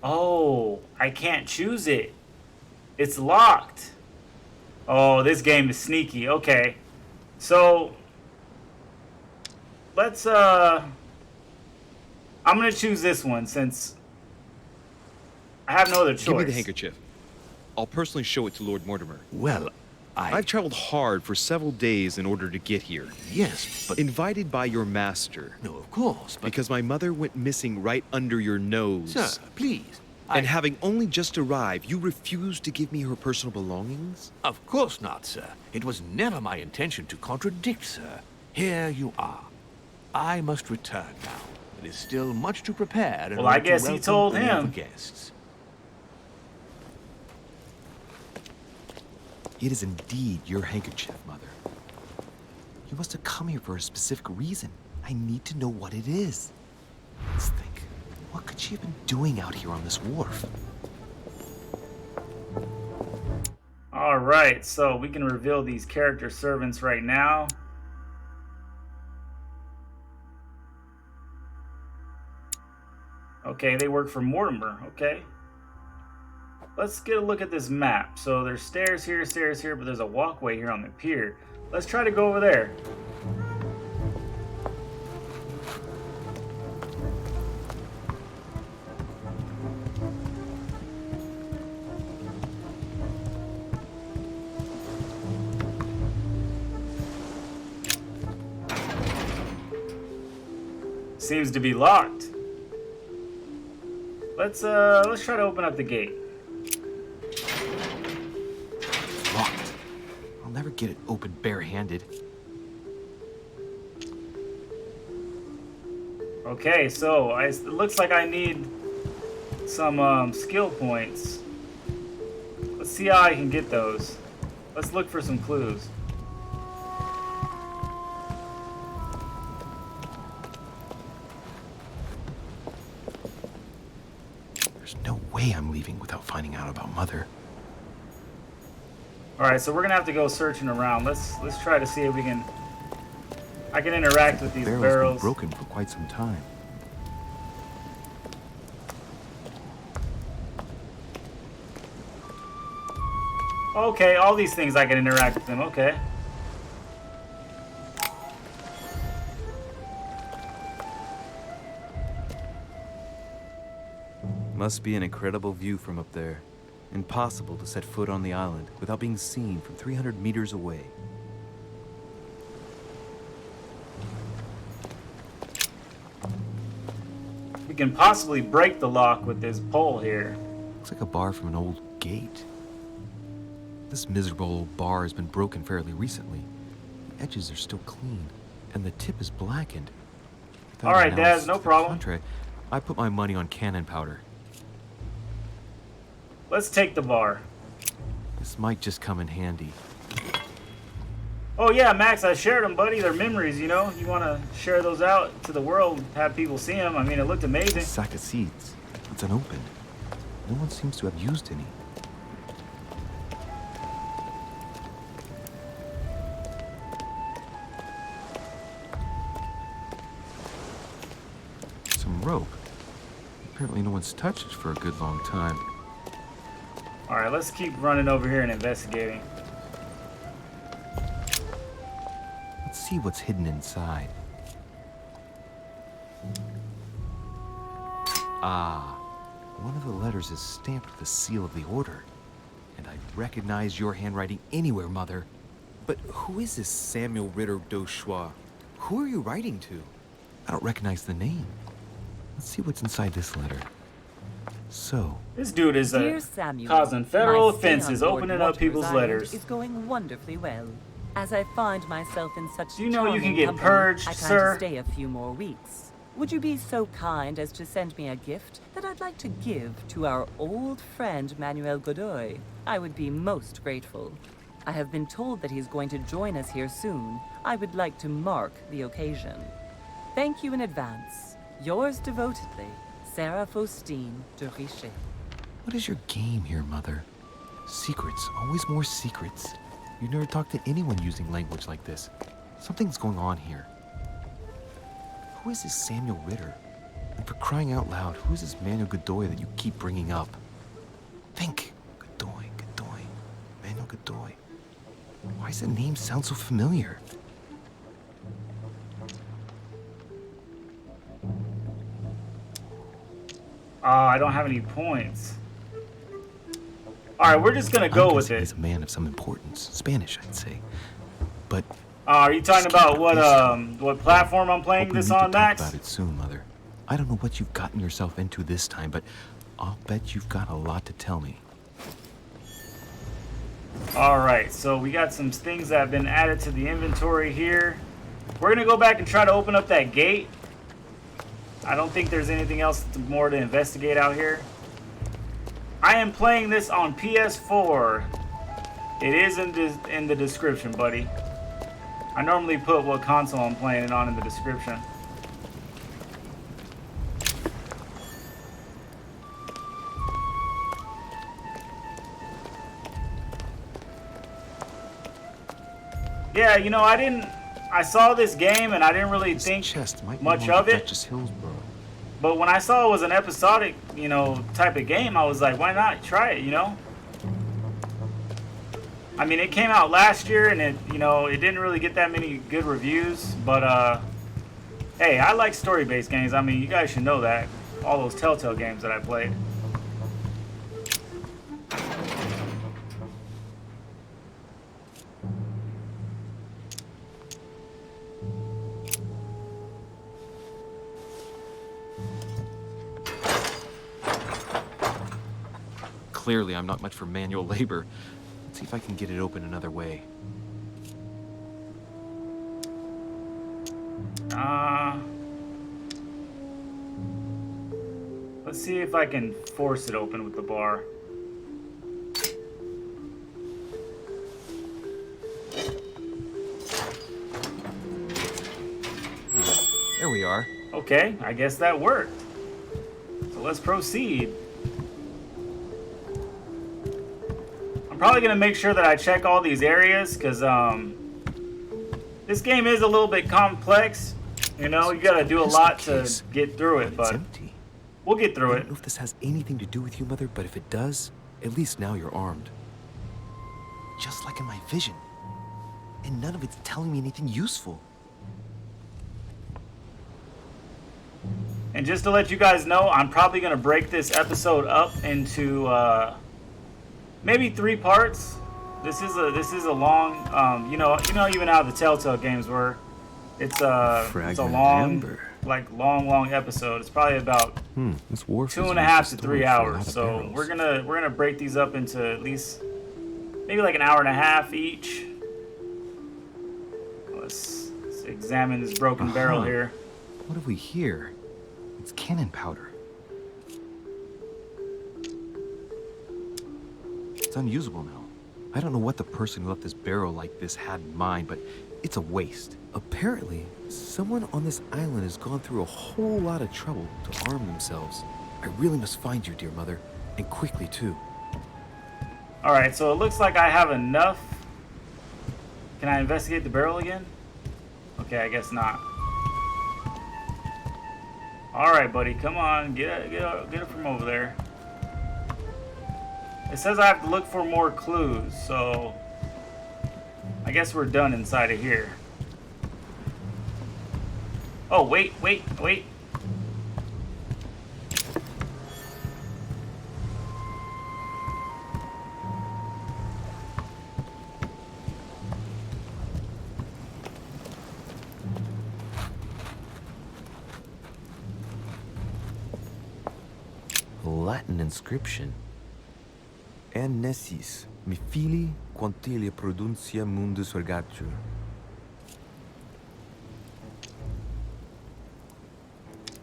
[SPEAKER 1] Oh, I can't choose it. It's locked. Oh, this game is sneaky. Okay. So, let's, I'm going to choose this one since I have no other choice.
[SPEAKER 5] Give me the handkerchief. I'll personally show it to Lord Mortimer.
[SPEAKER 8] Well,
[SPEAKER 5] I've traveled hard for several days in order to get here.
[SPEAKER 8] Yes, but...
[SPEAKER 5] Invited by your master.
[SPEAKER 8] No, of course, but...
[SPEAKER 5] Because my mother went missing right under your nose.
[SPEAKER 8] Sir, please.
[SPEAKER 5] And having only just arrived, you refused to give me her personal belongings?
[SPEAKER 8] Of course not, sir. It was never my intention to contradict, sir. Here you are. I must return now. It is still much to prepare.
[SPEAKER 1] Well, I guess he told him.
[SPEAKER 8] Guests.
[SPEAKER 5] It is indeed your handkerchief, Mother. You must have come here for a specific reason. I need to know what it is. Let's think. What could she have been doing out here on this wharf?
[SPEAKER 1] All right, so we can reveal these character servants right now. Okay, they work for Mortimer. Okay. Let's get a look at this map. So there's stairs here, but there's a walkway here on the pier. Let's try to go over there. Seems to be locked. Let's try to open up the gate.
[SPEAKER 5] Locked. I'll never get it open barehanded.
[SPEAKER 1] Okay, so it looks like I need some skill points. Let's see how I can get those. Let's look for some clues.
[SPEAKER 5] There's no way I'm leaving without finding out about Mother.
[SPEAKER 1] All right, so we're gonna have to go searching around. Let's try to see if I can interact with these
[SPEAKER 5] Barrel's
[SPEAKER 1] barrels.
[SPEAKER 5] been broken for quite some time.
[SPEAKER 1] Okay, all these things I can interact with them. Okay.
[SPEAKER 5] Must be an incredible view from up there. Impossible to set foot on the island without being seen from 300 meters away.
[SPEAKER 1] We can possibly break the lock with this pole here.
[SPEAKER 5] Looks like a bar from an old gate. This miserable old bar has been broken fairly recently. The edges are still clean, and the tip is blackened.
[SPEAKER 1] All right, Daz, no problem.
[SPEAKER 5] Contrary, I put my money on cannon powder.
[SPEAKER 1] Let's take the bar.
[SPEAKER 5] This might just come in handy.
[SPEAKER 1] Oh yeah, Max, I shared them, buddy. They're memories, you know. You want to share those out to the world, have people see them. I mean, it looked amazing.
[SPEAKER 5] A sack of seeds. It's unopened. No one seems to have used any. Some rope. Apparently no one's touched it for a good long time.
[SPEAKER 1] All right, let's keep running over here and investigating.
[SPEAKER 5] Let's see what's hidden inside. Ah, one of the letters is stamped with the seal of the Order. And I recognize your handwriting anywhere, Mother. But who is this Samuel Ritter d'Auchois? Who are you writing to? I don't recognize the name. Let's see what's inside this letter. So,
[SPEAKER 1] This dude is
[SPEAKER 2] Dear Samuel,
[SPEAKER 1] causing federal
[SPEAKER 2] my stay on
[SPEAKER 1] offenses,
[SPEAKER 2] board
[SPEAKER 1] opening up
[SPEAKER 2] Water's
[SPEAKER 1] people's
[SPEAKER 2] Island
[SPEAKER 1] letters.
[SPEAKER 2] is going wonderfully well. As I find myself in such
[SPEAKER 1] Do you know you can
[SPEAKER 2] charming
[SPEAKER 1] get
[SPEAKER 2] company,
[SPEAKER 1] purged,
[SPEAKER 2] I plan
[SPEAKER 1] sir?
[SPEAKER 2] to stay a few more weeks. Would you be so kind as to send me a gift that I'd like to give to our old friend Manuel Godoy? I would be most grateful. I have been told that he's going to join us here soon. I would like to mark the occasion. Thank you in advance. Yours devotedly, Sarah Faustine de Richet.
[SPEAKER 5] what is your game here, Mother? Secrets, always more secrets. You never talk to anyone using language like this. Something's going on here. Who is this Samuel Ritter? And for crying out loud, who is this Manuel Godoy that you keep bringing up? Think. Godoy, Godoy, Manuel Godoy. Why does the name sound so familiar?
[SPEAKER 1] I don't have any points. All right, we're just gonna go with it.
[SPEAKER 5] He's a man of some importance. Spanish, I'd say. But
[SPEAKER 1] Are you talking about what platform I'm playing
[SPEAKER 5] hope we
[SPEAKER 1] this
[SPEAKER 5] need to
[SPEAKER 1] on,
[SPEAKER 5] talk
[SPEAKER 1] Max?
[SPEAKER 5] about it soon, Mother. I don't know what you've gotten yourself into this time, but I'll bet you've got a lot to tell me.
[SPEAKER 1] All right, so we got some things that have been added to the inventory here. We're gonna go back and try to open up that gate. I don't think there's anything else more to investigate out here. I am playing this on PS4. It is in the description, buddy. I normally put what console I'm playing it on in the description. Yeah, you know, I saw this game and I didn't really
[SPEAKER 5] This
[SPEAKER 1] think
[SPEAKER 5] chest might
[SPEAKER 1] much
[SPEAKER 5] belong
[SPEAKER 1] of
[SPEAKER 5] to
[SPEAKER 1] it.
[SPEAKER 5] Duchess Hillsborough.
[SPEAKER 1] But when I saw it was an episodic, you know, type of game, I was like, why not try it, you know? I mean, it came out last year and it didn't really get that many good reviews, but hey, I like story-based games. I mean, you guys should know that. All those Telltale games that I played.
[SPEAKER 5] Clearly, I'm not much for manual labor. Let's see if I can get it open another way.
[SPEAKER 1] Let's see if I can force it open with the bar.
[SPEAKER 5] There we are.
[SPEAKER 1] Okay, I guess that worked. So let's proceed. I'm probably gonna make sure that I check all these areas, because this game is a little bit complex. You know, you gotta do a lot to get through it,
[SPEAKER 5] It's
[SPEAKER 1] but
[SPEAKER 5] empty.
[SPEAKER 1] we'll get through
[SPEAKER 5] I
[SPEAKER 1] it.
[SPEAKER 5] don't know if this has anything to do with you, Mother, but if it does, at least now you're armed. Just like in my vision. And none of it's telling me anything useful.
[SPEAKER 1] And just to let you guys know, I'm probably gonna break this episode up into maybe 3 parts. This is a long, you know, even how the Telltale games were. It's a long, long episode. It's probably about 2.5 to 3 hours. So we're gonna break these up into at least maybe like an hour and a half each. Let's examine this broken barrel here.
[SPEAKER 5] What have we here? It's cannon powder. It's unusable now. I don't know what the person who left this barrel like this had in mind, but it's a waste. Apparently, someone on this island has gone through a whole lot of trouble to arm themselves. I really must find you, dear Mother, and quickly too.
[SPEAKER 1] Alright, so it looks like I have enough. Can I investigate the barrel again? Okay, I guess not. Alright, buddy, come on, get it from over there. It says I have to look for more clues, so I guess we're done inside of here. Oh, wait.
[SPEAKER 5] Latin inscription. Nessis, mi fili, quantilia produncia mundus ergatur.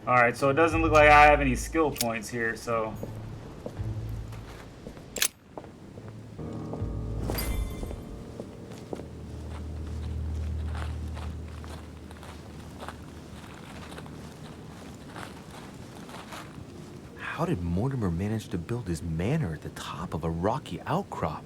[SPEAKER 1] Alright, so it doesn't look like I have any skill points here, so...
[SPEAKER 5] How did Mortimer manage to build his manor at the top of a rocky outcrop?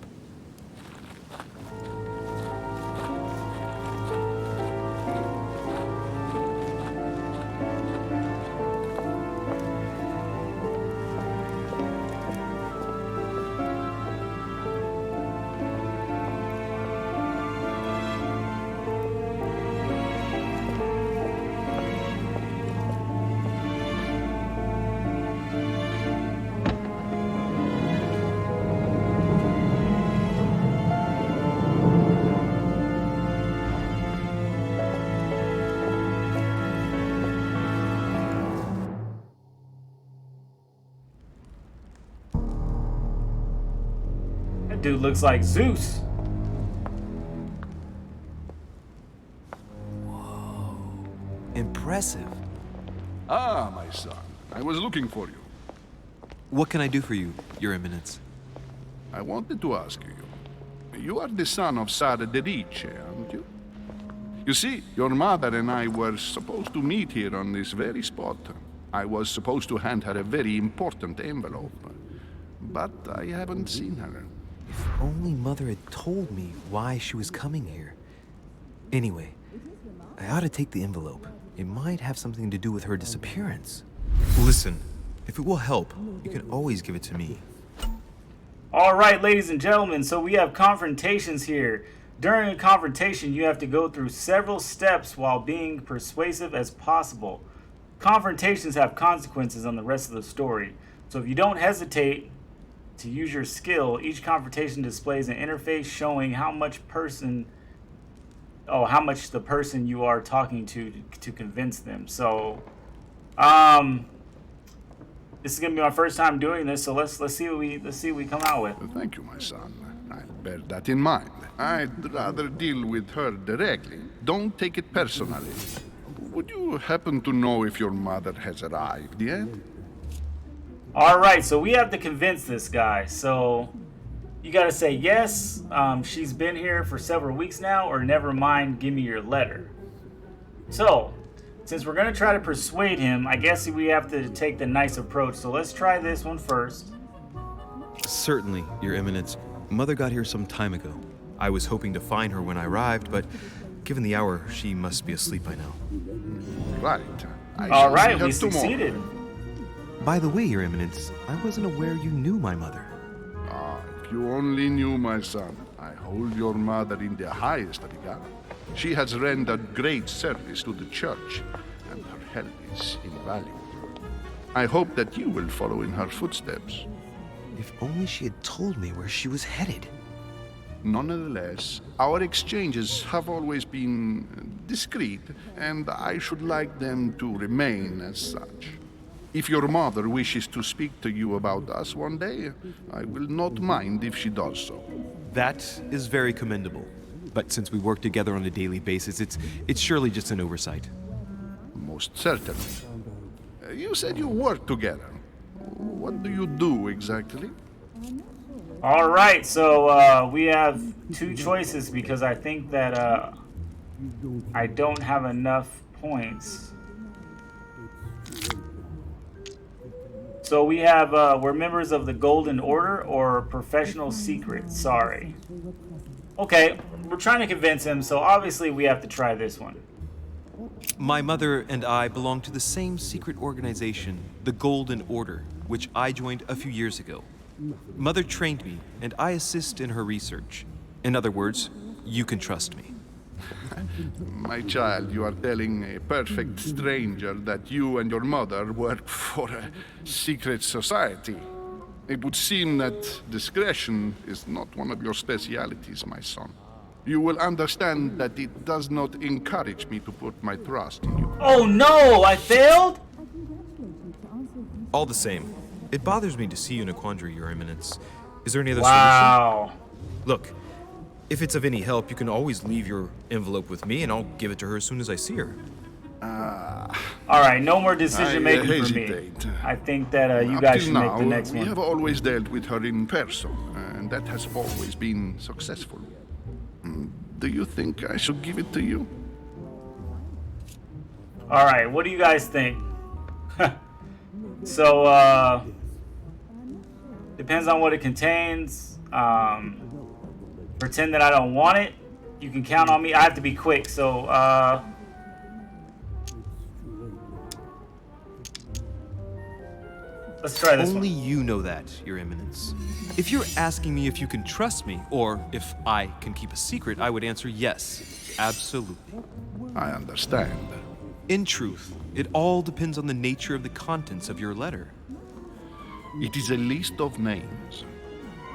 [SPEAKER 1] Dude looks like Zeus.
[SPEAKER 5] Whoa. Impressive.
[SPEAKER 7] Ah, my son. I was looking for you.
[SPEAKER 5] What can I do for you, Your Eminence?
[SPEAKER 7] I wanted to ask you. You are the son of Sara de Riche, aren't you? You see, your mother and I were supposed to meet here on this very spot. I was supposed to hand her a very important envelope. But I haven't seen her.
[SPEAKER 5] If only Mother had told me why she was coming here. Anyway, I ought to take the envelope. It might have something to do with her disappearance. Listen, if it will help, you can always give it to me.
[SPEAKER 1] Alright, ladies and gentlemen, so we have confrontations here. During a confrontation, you have to go through several steps while being persuasive as possible. Confrontations have consequences on the rest of the story. So if you don't hesitate to use your skill, each confrontation displays an interface showing how much the person you are talking to convince them. So, this is gonna be my first time doing this. So let's see what we come out with.
[SPEAKER 7] Thank you, my son. I'll bear that in mind. I'd rather deal with her directly. Don't take it personally. Would you happen to know if your mother has arrived yet?
[SPEAKER 1] All right, so we have to convince this guy. So you got to say yes, she's been here for several weeks now, or never mind, give me your letter. So since we're going to try to persuade him, I guess we have to take the nice approach. So let's try this one first.
[SPEAKER 5] Certainly, Your Eminence. Mother got here some time ago. I was hoping to find her when I arrived, but given the hour, she must be asleep by now.
[SPEAKER 7] Right.
[SPEAKER 1] All right, we
[SPEAKER 7] we
[SPEAKER 1] succeeded.
[SPEAKER 5] By the way, Your Eminence, I wasn't aware you knew my mother.
[SPEAKER 7] If you only knew, my son, I hold your mother in the highest regard. She has rendered great service to the church, and her help is invaluable. I hope that you will follow in her footsteps.
[SPEAKER 5] If only she had told me where she was headed.
[SPEAKER 7] Nonetheless, our exchanges have always been discreet, and I should like them to remain as such. If your mother wishes to speak to you about us one day, I will not mind if she does so.
[SPEAKER 5] That is very commendable. But since we work together on a daily basis, it's surely just an oversight.
[SPEAKER 7] Most certainly. You said you work together. What do you do exactly?
[SPEAKER 1] All right, so we have two choices because I think that I don't have enough points. So we have, we're members of the Golden Order or Professional Secret. Sorry. Okay, we're trying to convince him, so obviously we have to try this one.
[SPEAKER 5] My mother and I belong to the same secret organization, the Golden Order, which I joined a few years ago. Mother trained me, and I assist in her research. In other words, you can trust me.
[SPEAKER 7] My child, you are telling a perfect stranger that you and your mother work for a secret society. It would seem that discretion is not one of your specialities, my son. You will understand that it does not encourage me to put my trust in you.
[SPEAKER 1] Oh no, I failed?
[SPEAKER 5] All the same, it bothers me to see you in a quandary, Your Eminence. Is there any other
[SPEAKER 1] Wow.
[SPEAKER 5] solution? Look, if it's of any help, you can always leave your envelope with me, and I'll give it to her as soon as I see her.
[SPEAKER 1] All right, no more decision making for me.
[SPEAKER 7] hesitate.
[SPEAKER 1] I think that you
[SPEAKER 7] Up
[SPEAKER 1] guys
[SPEAKER 7] till
[SPEAKER 1] should
[SPEAKER 7] now,
[SPEAKER 1] make the next
[SPEAKER 7] we
[SPEAKER 1] one.
[SPEAKER 7] have always dealt with her in person, and that has always been successful. Do you think I should give it to you?
[SPEAKER 1] All right, what do you guys think? So, depends on what it contains. Pretend that I don't want it. You can count on me. I have to be quick, so, let's try this
[SPEAKER 5] Only
[SPEAKER 1] one.
[SPEAKER 5] you know that, Your Eminence. If you're asking me if you can trust me, or if I can keep a secret, I would answer yes, absolutely.
[SPEAKER 7] I understand.
[SPEAKER 5] In truth, it all depends on the nature of the contents of your letter.
[SPEAKER 7] It is a list of names.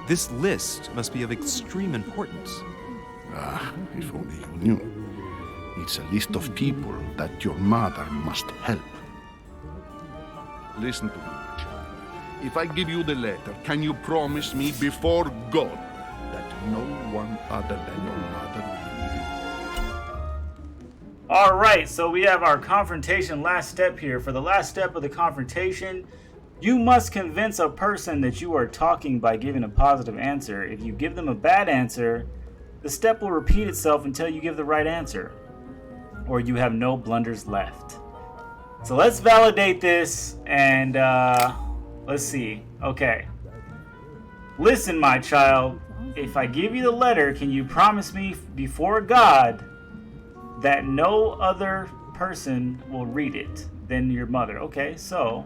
[SPEAKER 5] This list must be of extreme importance.
[SPEAKER 7] If only you knew. It's a list of people that your mother must help. Listen to me, my child. If I give you the letter, can you promise me before God that no one other than your mother will read it?
[SPEAKER 1] All right, so we have our confrontation last step here. For the last step of the confrontation, you must convince a person that you are talking by giving a positive answer. If you give them a bad answer, the step will repeat itself until you give the right answer, or you have no blunders left. So let's validate this, and let's see. Okay. Listen, my child, if I give you the letter, can you promise me before God that no other person will read it than your mother? Okay, so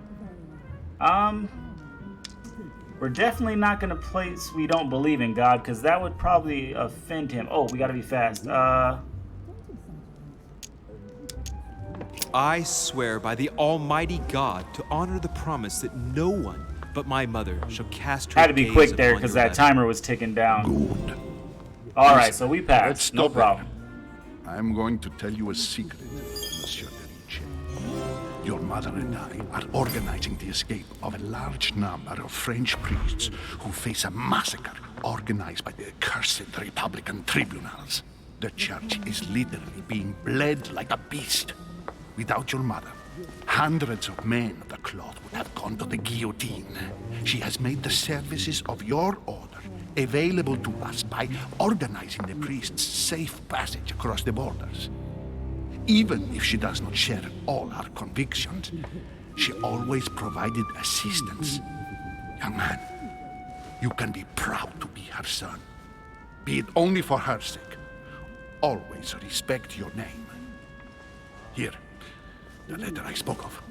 [SPEAKER 1] we're definitely not gonna place we don't believe in God, because that would probably offend him. Oh, we gotta be fast.
[SPEAKER 5] I swear by the Almighty God to honor the promise that no one but my mother shall cast her
[SPEAKER 1] Had to be
[SPEAKER 5] gaze
[SPEAKER 1] quick there
[SPEAKER 5] upon
[SPEAKER 1] because
[SPEAKER 5] your
[SPEAKER 1] that
[SPEAKER 5] letter.
[SPEAKER 1] timer was ticking down.
[SPEAKER 7] Good.
[SPEAKER 1] All right, so we
[SPEAKER 7] Let's
[SPEAKER 1] passed.
[SPEAKER 7] stop
[SPEAKER 1] No
[SPEAKER 7] it.
[SPEAKER 1] problem.
[SPEAKER 7] I'm going to tell you a secret, Monsieur Derice. Your mother and I are organizing the escape of a large number of French priests who face a massacre organized by the accursed Republican tribunals. The church is literally being bled like a beast. Without your mother, hundreds of men of the cloth would have gone to the guillotine. She has made the services of your order available to us by organizing the priests' safe passage across the borders. Even if she does not share all our convictions, she always provided assistance. Young man, you can be proud to be her son. Be it only for her sake. Always respect your name. Here, the letter I spoke of.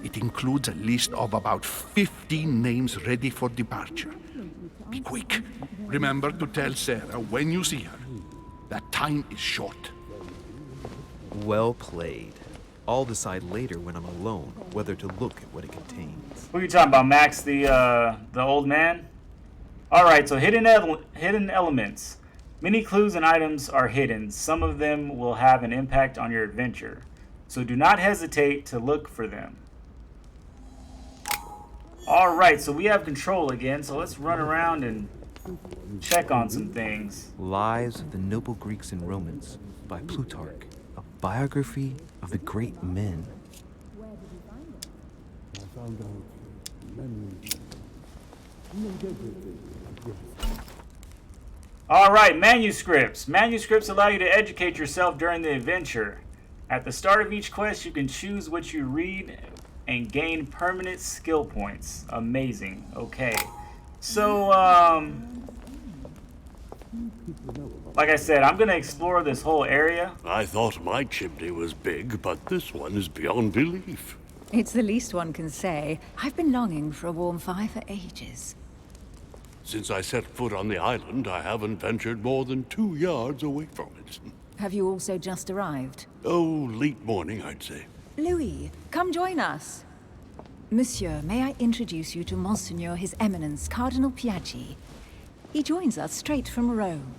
[SPEAKER 7] It includes a list of about 15 names ready for departure. Be quick. Remember to tell Sarah when you see her that time is short.
[SPEAKER 5] Well played. I'll decide later when I'm alone whether to look at what it contains.
[SPEAKER 1] Who are you talking about, Max? The old man? Alright, so hidden elements. Many clues and items are hidden. Some of them will have an impact on your adventure. So do not hesitate to look for them. Alright, so we have control again, so let's run around and check on some things.
[SPEAKER 5] Lives of the Noble Greeks and Romans by Plutarch. A biography of the great men.
[SPEAKER 1] Alright, manuscripts. Manuscripts allow you to educate yourself during the adventure. At the start of each quest, you can choose what you read and gain permanent skill points. Amazing. Okay. So, like I said, I'm going to explore this whole area.
[SPEAKER 9] I thought my chimney was big, but this one is beyond belief.
[SPEAKER 6] It's the least one can say. I've been longing for a warm fire for ages.
[SPEAKER 9] Since I set foot on the island, I haven't ventured more than 2 yards away from it.
[SPEAKER 6] Have you also just arrived?
[SPEAKER 9] Oh, late morning, I'd say.
[SPEAKER 6] Louis, come join us. Monsieur, may I introduce you to Monseigneur His Eminence, Cardinal Piaggi. He joins us straight from Rome.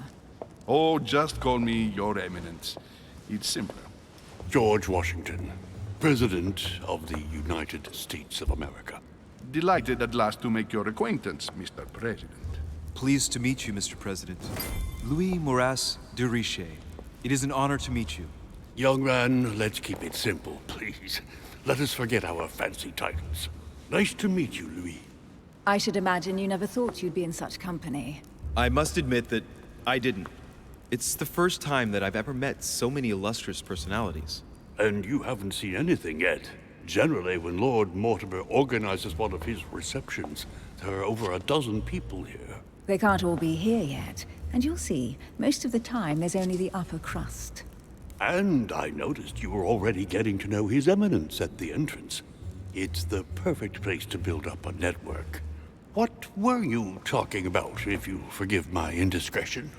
[SPEAKER 7] Oh, just call me Your Eminence. It's simpler.
[SPEAKER 9] George Washington, President of the United States of America.
[SPEAKER 7] Delighted at last to make your acquaintance, Mr. President.
[SPEAKER 5] Pleased to meet you, Mr. President. Louis Maurras de Richet. It is an honor to meet you.
[SPEAKER 9] Young man, let's keep it simple, please. Let us forget our fancy titles. Nice to meet you, Louis.
[SPEAKER 6] I should imagine you never thought you'd be in such company.
[SPEAKER 5] I must admit that I didn't. It's the first time that I've ever met so many illustrious personalities.
[SPEAKER 9] And you haven't seen anything yet. Generally, when Lord Mortimer organizes one of his receptions, there are over a dozen people here.
[SPEAKER 6] They can't all be here yet, and you'll see, most of the time there's only the upper crust.
[SPEAKER 9] And I noticed you were already getting to know His Eminence at the entrance. It's the perfect place to build up a network. What were you talking about, if you forgive my indiscretion?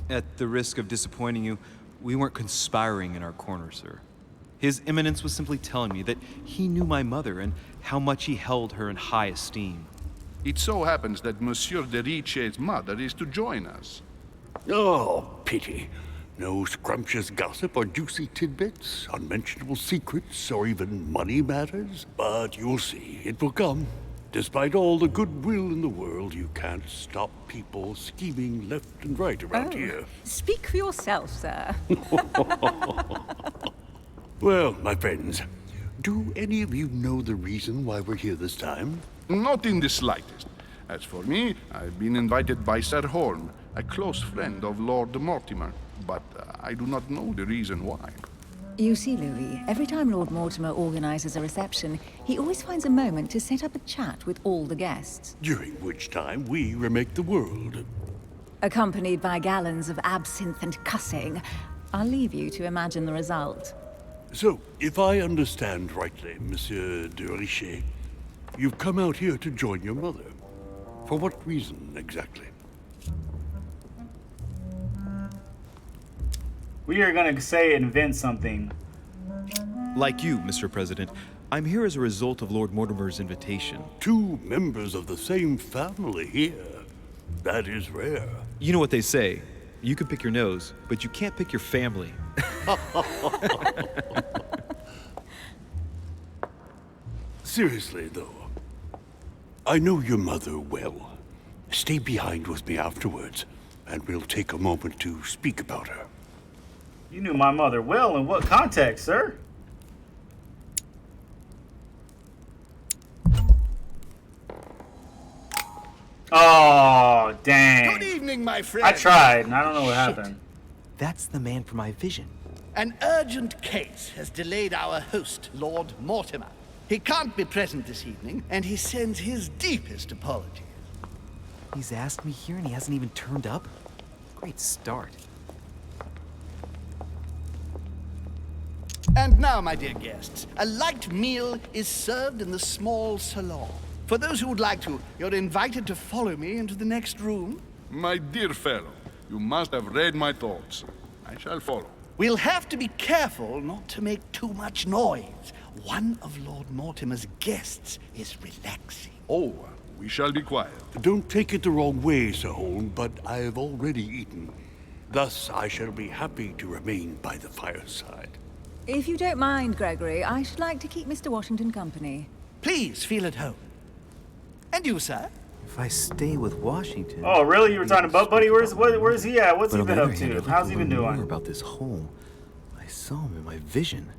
[SPEAKER 5] At the risk of disappointing you, we weren't conspiring in our corner, sir. His Eminence was simply telling me that he knew my mother and how much he held her in high esteem.
[SPEAKER 7] It so happens that Monsieur de Richet's mother is to join us.
[SPEAKER 9] Oh, pity. No scrumptious gossip or juicy tidbits, unmentionable secrets, or even money matters. But you'll see, it will come. Despite all the goodwill in the world, you can't stop people scheming left and right around here.
[SPEAKER 6] Speak for yourself, sir.
[SPEAKER 9] Well, my friends, do any of you know the reason why we're here this time?
[SPEAKER 7] Not in the slightest. As for me, I've been invited by Sir Horn, a close friend of Lord Mortimer, but I do not know the reason why.
[SPEAKER 6] You see, Louis, every time Lord Mortimer organizes a reception, he always finds a moment to set up a chat with all the guests.
[SPEAKER 9] During which time we remake the world.
[SPEAKER 6] Accompanied by gallons of absinthe and cussing. I'll leave you to imagine the result.
[SPEAKER 9] So, if I understand rightly, Monsieur de Richet, you've come out here to join your mother. For what reason, exactly?
[SPEAKER 1] We are going to say invent something.
[SPEAKER 5] Like you, Mr. President, I'm here as a result of Lord Mortimer's invitation.
[SPEAKER 9] 2 members of the same family here. That is rare.
[SPEAKER 5] You know what they say. You can pick your nose, but you can't pick your family.
[SPEAKER 9] Seriously, though, I know your mother well. Stay behind with me afterwards, and we'll take a moment to speak about her.
[SPEAKER 1] You knew my mother well. In what context, sir? Oh, dang.
[SPEAKER 8] Good evening, my friend.
[SPEAKER 1] I tried, and I don't know what happened.
[SPEAKER 5] That's the man from my vision.
[SPEAKER 8] An urgent case has delayed our host, Lord Mortimer. He can't be present this evening, and he sends his deepest apologies.
[SPEAKER 5] He's asked me here and he hasn't even turned up? Great start.
[SPEAKER 8] And now, my dear guests, a light meal is served in the small salon. For those who would like to, you're invited to follow me into the next room.
[SPEAKER 7] My dear fellow, you must have read my thoughts. I shall follow.
[SPEAKER 8] We'll have to be careful not to make too much noise. One of Lord Mortimer's guests is relaxing.
[SPEAKER 7] Oh, we shall be quiet.
[SPEAKER 9] Don't take it the wrong way, Sir Holm, but I have already eaten. Thus, I shall be happy to remain by the fireside.
[SPEAKER 6] If you don't mind, Gregory, I should like to keep Mr. Washington company.
[SPEAKER 8] Please feel at home. And you, sir?
[SPEAKER 5] If I stay with Washington...
[SPEAKER 1] Oh, really? You were talking about Buddy? Where's he at? What's
[SPEAKER 5] But
[SPEAKER 1] he
[SPEAKER 5] on
[SPEAKER 1] been
[SPEAKER 5] the
[SPEAKER 1] up
[SPEAKER 5] other hand,
[SPEAKER 1] to?
[SPEAKER 5] I'd like
[SPEAKER 1] How's he
[SPEAKER 5] learn
[SPEAKER 1] been
[SPEAKER 5] more
[SPEAKER 1] doing?
[SPEAKER 5] about this home. I saw him in my vision.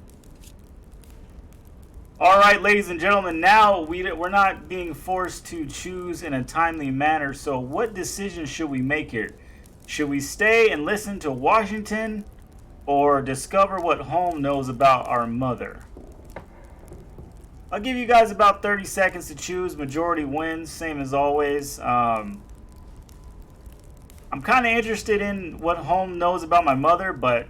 [SPEAKER 1] All right, ladies and gentlemen, now we're not being forced to choose in a timely manner, so what decision should we make here? Should we stay and listen to Washington or discover what Holm knows about our mother? I'll give you guys about 30 seconds to choose. Majority wins, same as always. I'm kind of interested in what Holm knows about my mother, but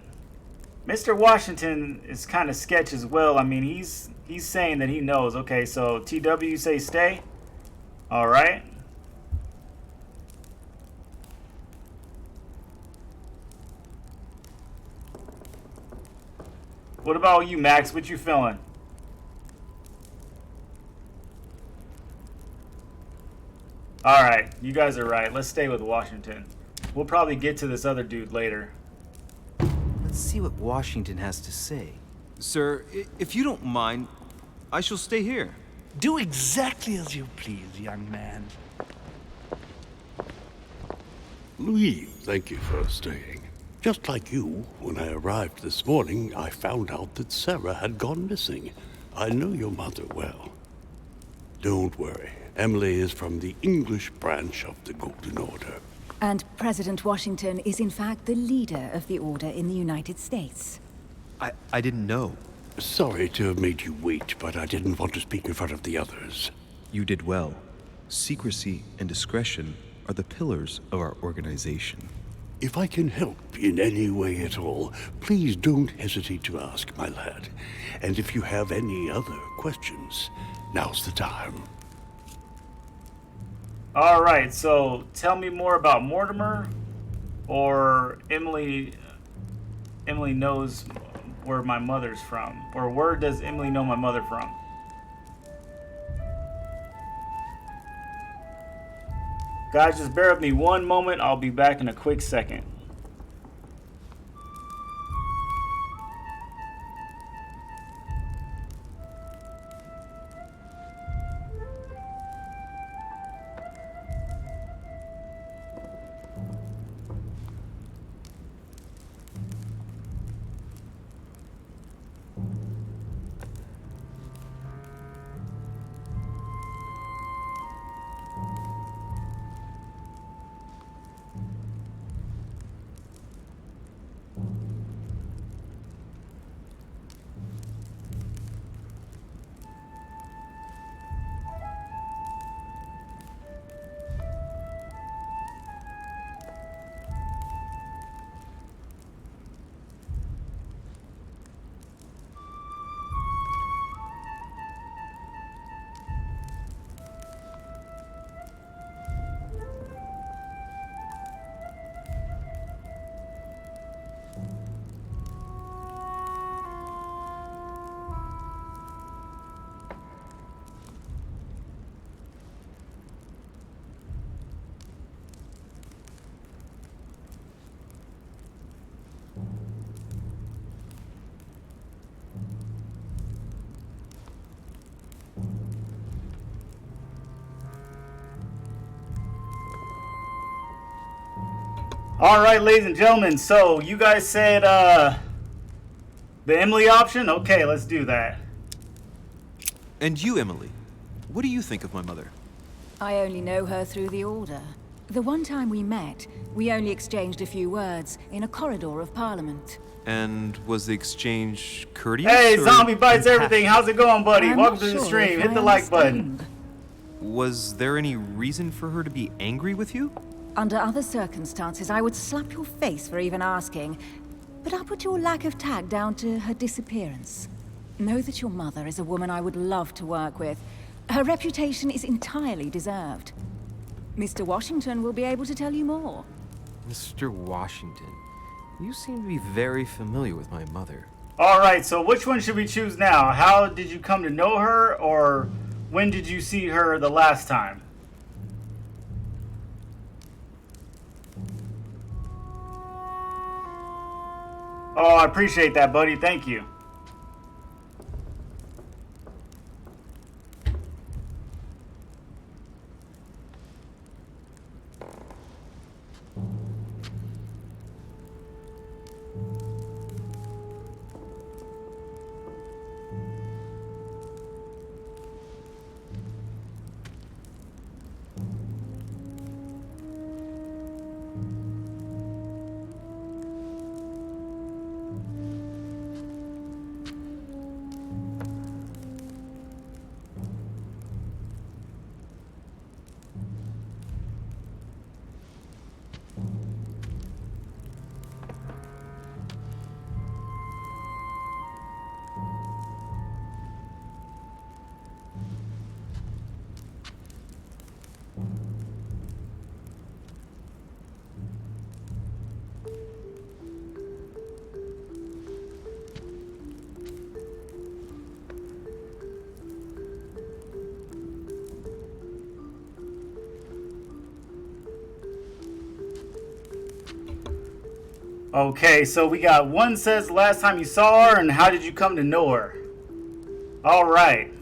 [SPEAKER 1] Mr. Washington is kind of sketch as well. I mean, he's saying that he knows. Okay, so TW, you say stay? All right. What about you, Max? What you feeling? All right, you guys are right. Let's stay with Washington. We'll probably get to this other dude later.
[SPEAKER 5] Let's see what Washington has to say. Sir, if you don't mind, I shall stay here.
[SPEAKER 8] Do exactly as you please, young man.
[SPEAKER 9] Louis, thank you for staying. Just like you, when I arrived this morning, I found out that Sarah had gone missing. I know your mother well. Don't worry. Emily is from the English branch of the Golden Order.
[SPEAKER 6] And President Washington is in fact the leader of the Order in the United States.
[SPEAKER 5] I didn't know.
[SPEAKER 9] Sorry to have made you wait, but I didn't want to speak in front of the others.
[SPEAKER 10] You did well. Secrecy and discretion are the pillars of our organization.
[SPEAKER 9] If I can help in any way at all, please don't hesitate to ask, my lad. And if you have any other questions, now's the time.
[SPEAKER 1] All right, so tell me more about Mortimer, or Emily knows where my mother's from, or where does Emily know my mother from? Guys, just bear with me one moment. I'll be back in a quick second. All right, ladies and gentlemen, so you guys said The Emily option? Okay, let's do that.
[SPEAKER 5] And you, Emily, what do you think of my mother?
[SPEAKER 6] I only know her through the Order. The one time we met, we only exchanged a few words in a corridor of Parliament.
[SPEAKER 5] And was the exchange courteous?
[SPEAKER 1] Hey,
[SPEAKER 5] or
[SPEAKER 1] Zombie Bites Everything. How's it going, buddy?
[SPEAKER 6] I'm
[SPEAKER 1] Welcome
[SPEAKER 6] not
[SPEAKER 1] to the
[SPEAKER 6] sure
[SPEAKER 1] stream.
[SPEAKER 6] if
[SPEAKER 1] Hit
[SPEAKER 6] I
[SPEAKER 1] the like button.
[SPEAKER 6] understand.
[SPEAKER 5] Was there any reason for her to be angry with you?
[SPEAKER 6] Under other circumstances, I would slap your face for even asking. But I'll put your lack of tact down to her disappearance. Know that your mother is a woman I would love to work with. Her reputation is entirely deserved. Mr. Washington will be able to tell you more.
[SPEAKER 5] Mr. Washington, you seem to be very familiar with my mother.
[SPEAKER 1] Alright, so which one should we choose now? How did you come to know her, or when did you see her the last time? Oh, I appreciate that, buddy. Thank you. Okay, so we got one says last time you saw her and how did you come to know her? Alright.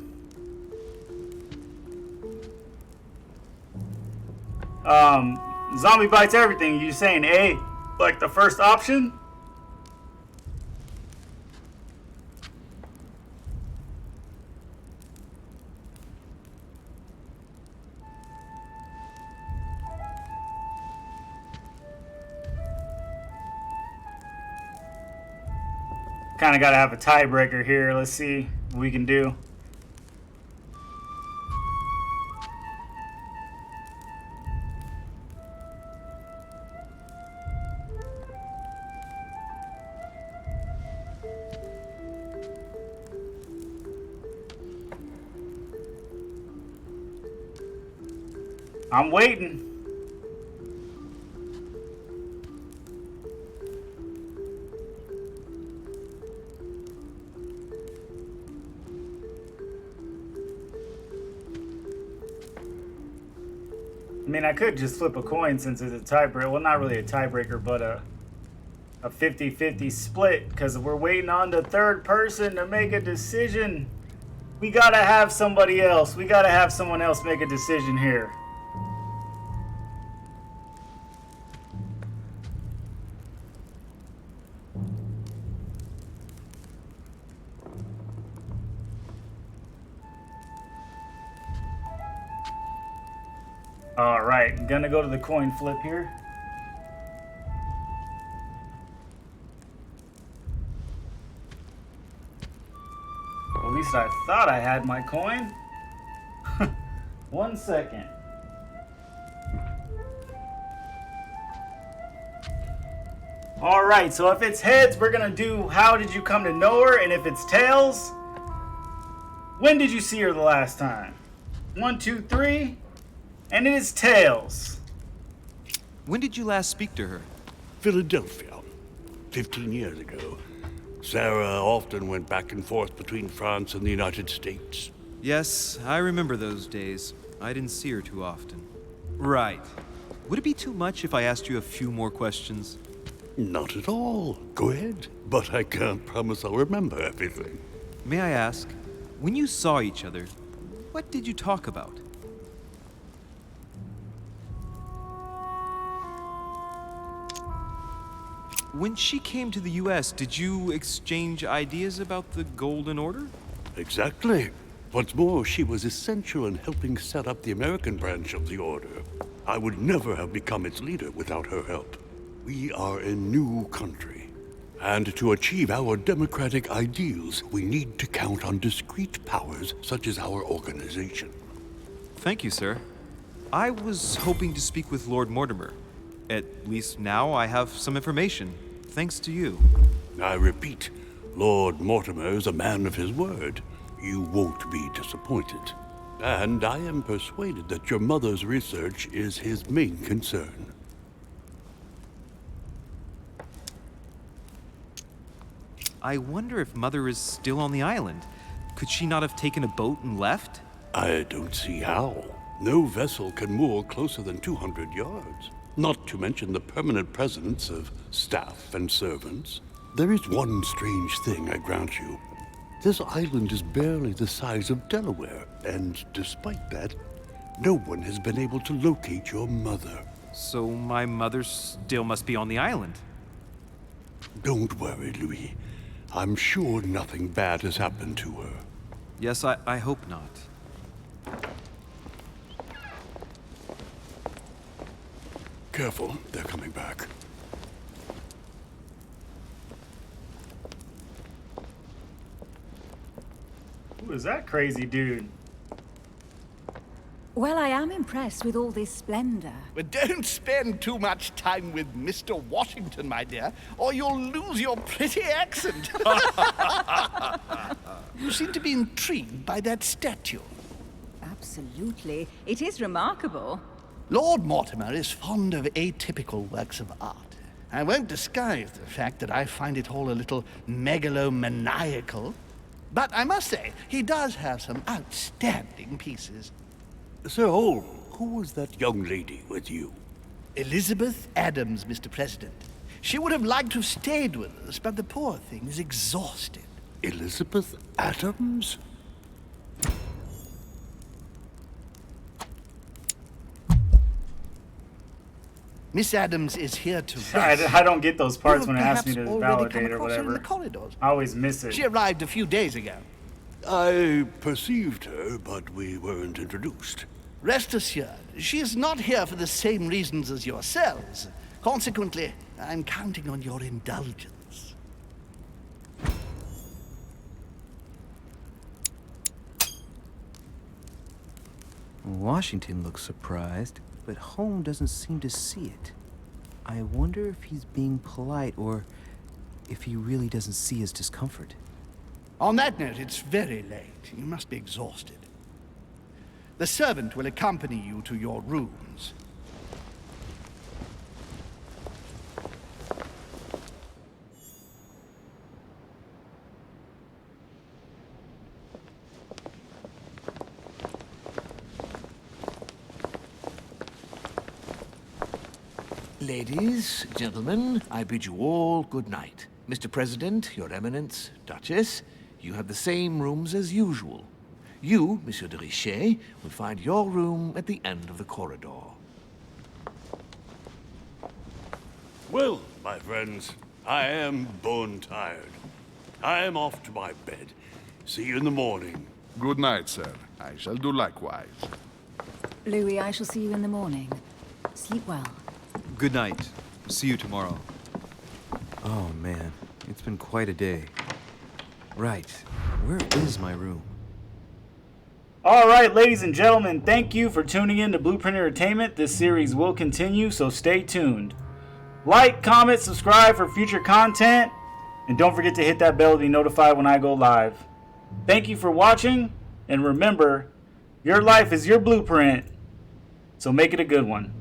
[SPEAKER 1] Zombie Bites Everything, you saying A, like the first option? Kind of got to have a tiebreaker here. Let's see what we can do. I'm waiting. I mean, I could just flip a coin since it's a tiebreaker. Well, not really a tiebreaker, but a 50-50 split, because we're waiting on the third person to make a decision. We gotta have somebody else. We gotta have someone else make a decision here. Alright, I'm gonna go to the coin flip here. At least I thought I had my coin. 1 second. Alright, so if it's heads, we're gonna do how did you come to know her, and if it's tails, when did you see her the last time? 1, 2, 3. And it is tails.
[SPEAKER 5] When did you last speak to her?
[SPEAKER 9] Philadelphia, 15 years ago. Sarah often went back and forth between France and the United States.
[SPEAKER 5] Yes, I remember those days. I didn't see her too often. Right. Would it be too much if I asked you a few more questions?
[SPEAKER 9] Not at all. Go ahead. But I can't promise I'll remember everything.
[SPEAKER 5] May I ask, when you saw each other, what did you talk about? When she came to the US, did you exchange ideas about the Golden Order?
[SPEAKER 9] Exactly. What's more, she was essential in helping set up the American branch of the Order. I would never have become its leader without her help. We are a new country, and to achieve our democratic ideals, we need to count on discrete powers such as our organization.
[SPEAKER 5] Thank you, sir. I was hoping to speak with Lord Mortimer. At least now I have some information, thanks to you.
[SPEAKER 9] I repeat, Lord Mortimer is a man of his word. You won't be disappointed. And I am persuaded that your mother's research is his main concern.
[SPEAKER 5] I wonder if Mother is still on the island. Could she not have taken a boat and left?
[SPEAKER 9] I don't see how. No vessel can moor closer than 200 yards. Not to mention the permanent presence of staff and servants. There is one strange thing, I grant you. This island is barely the size of Delaware, and despite that, no one has been able to locate your mother.
[SPEAKER 5] So my mother still must be on the island.
[SPEAKER 9] Don't worry, Louis. I'm sure nothing bad has happened to her.
[SPEAKER 5] Yes, I hope not.
[SPEAKER 9] Careful, they're coming back.
[SPEAKER 1] Who is that crazy dude?
[SPEAKER 6] Well, I am impressed with all this splendor.
[SPEAKER 8] But don't spend too much time with Mr. Washington, my dear, or you'll lose your pretty accent. You seem to be intrigued by that statue.
[SPEAKER 6] Absolutely. It is remarkable.
[SPEAKER 8] Lord Mortimer is fond of atypical works of art. I won't disguise the fact that I find it all a little megalomaniacal. But I must say, he does have some outstanding pieces.
[SPEAKER 9] Sir Holm, who was that young lady with you?
[SPEAKER 8] Elizabeth Adams, Mr. President. She would have liked to have stayed with us, but the poor thing is exhausted.
[SPEAKER 9] Elizabeth Adams?
[SPEAKER 8] Miss Adams is here to rest.
[SPEAKER 1] I don't get those parts
[SPEAKER 8] You
[SPEAKER 1] when it
[SPEAKER 8] have
[SPEAKER 1] asks me to
[SPEAKER 8] perhaps already come
[SPEAKER 1] validate or
[SPEAKER 8] across her in the
[SPEAKER 1] whatever.
[SPEAKER 8] corridors.
[SPEAKER 1] I always miss it.
[SPEAKER 8] She arrived a few days ago.
[SPEAKER 9] I perceived her, but we weren't introduced.
[SPEAKER 8] Rest assured, she is not here for the same reasons as yourselves. Consequently, I'm counting on your indulgence.
[SPEAKER 11] Washington looks surprised, but Holmes doesn't seem to see it. I wonder if he's being polite or if he really doesn't see his discomfort.
[SPEAKER 8] On that note, it's very late. You must be exhausted. The servant will accompany you to your rooms. Ladies, gentlemen, I bid you all good night. Mr. President, Your Eminence, Duchess, you have the same rooms as usual. You, Monsieur de Richet, will find your room at the end of the corridor.
[SPEAKER 9] Well, my friends, I am bone tired. I am off to my bed. See you in the morning.
[SPEAKER 7] Good night, sir. I shall do likewise.
[SPEAKER 6] Louis, I shall see you in the morning. Sleep well.
[SPEAKER 5] Good night. See you tomorrow.
[SPEAKER 11] Oh man, it's been quite a day. Right, where is my room?
[SPEAKER 1] Alright, ladies and gentlemen, thank you for tuning in to Blueprint Entertainment. This series will continue, so stay tuned. Like, comment, subscribe for future content, and don't forget to hit that bell to be notified when I go live. Thank you for watching, and remember, your life is your blueprint, so make it a good one.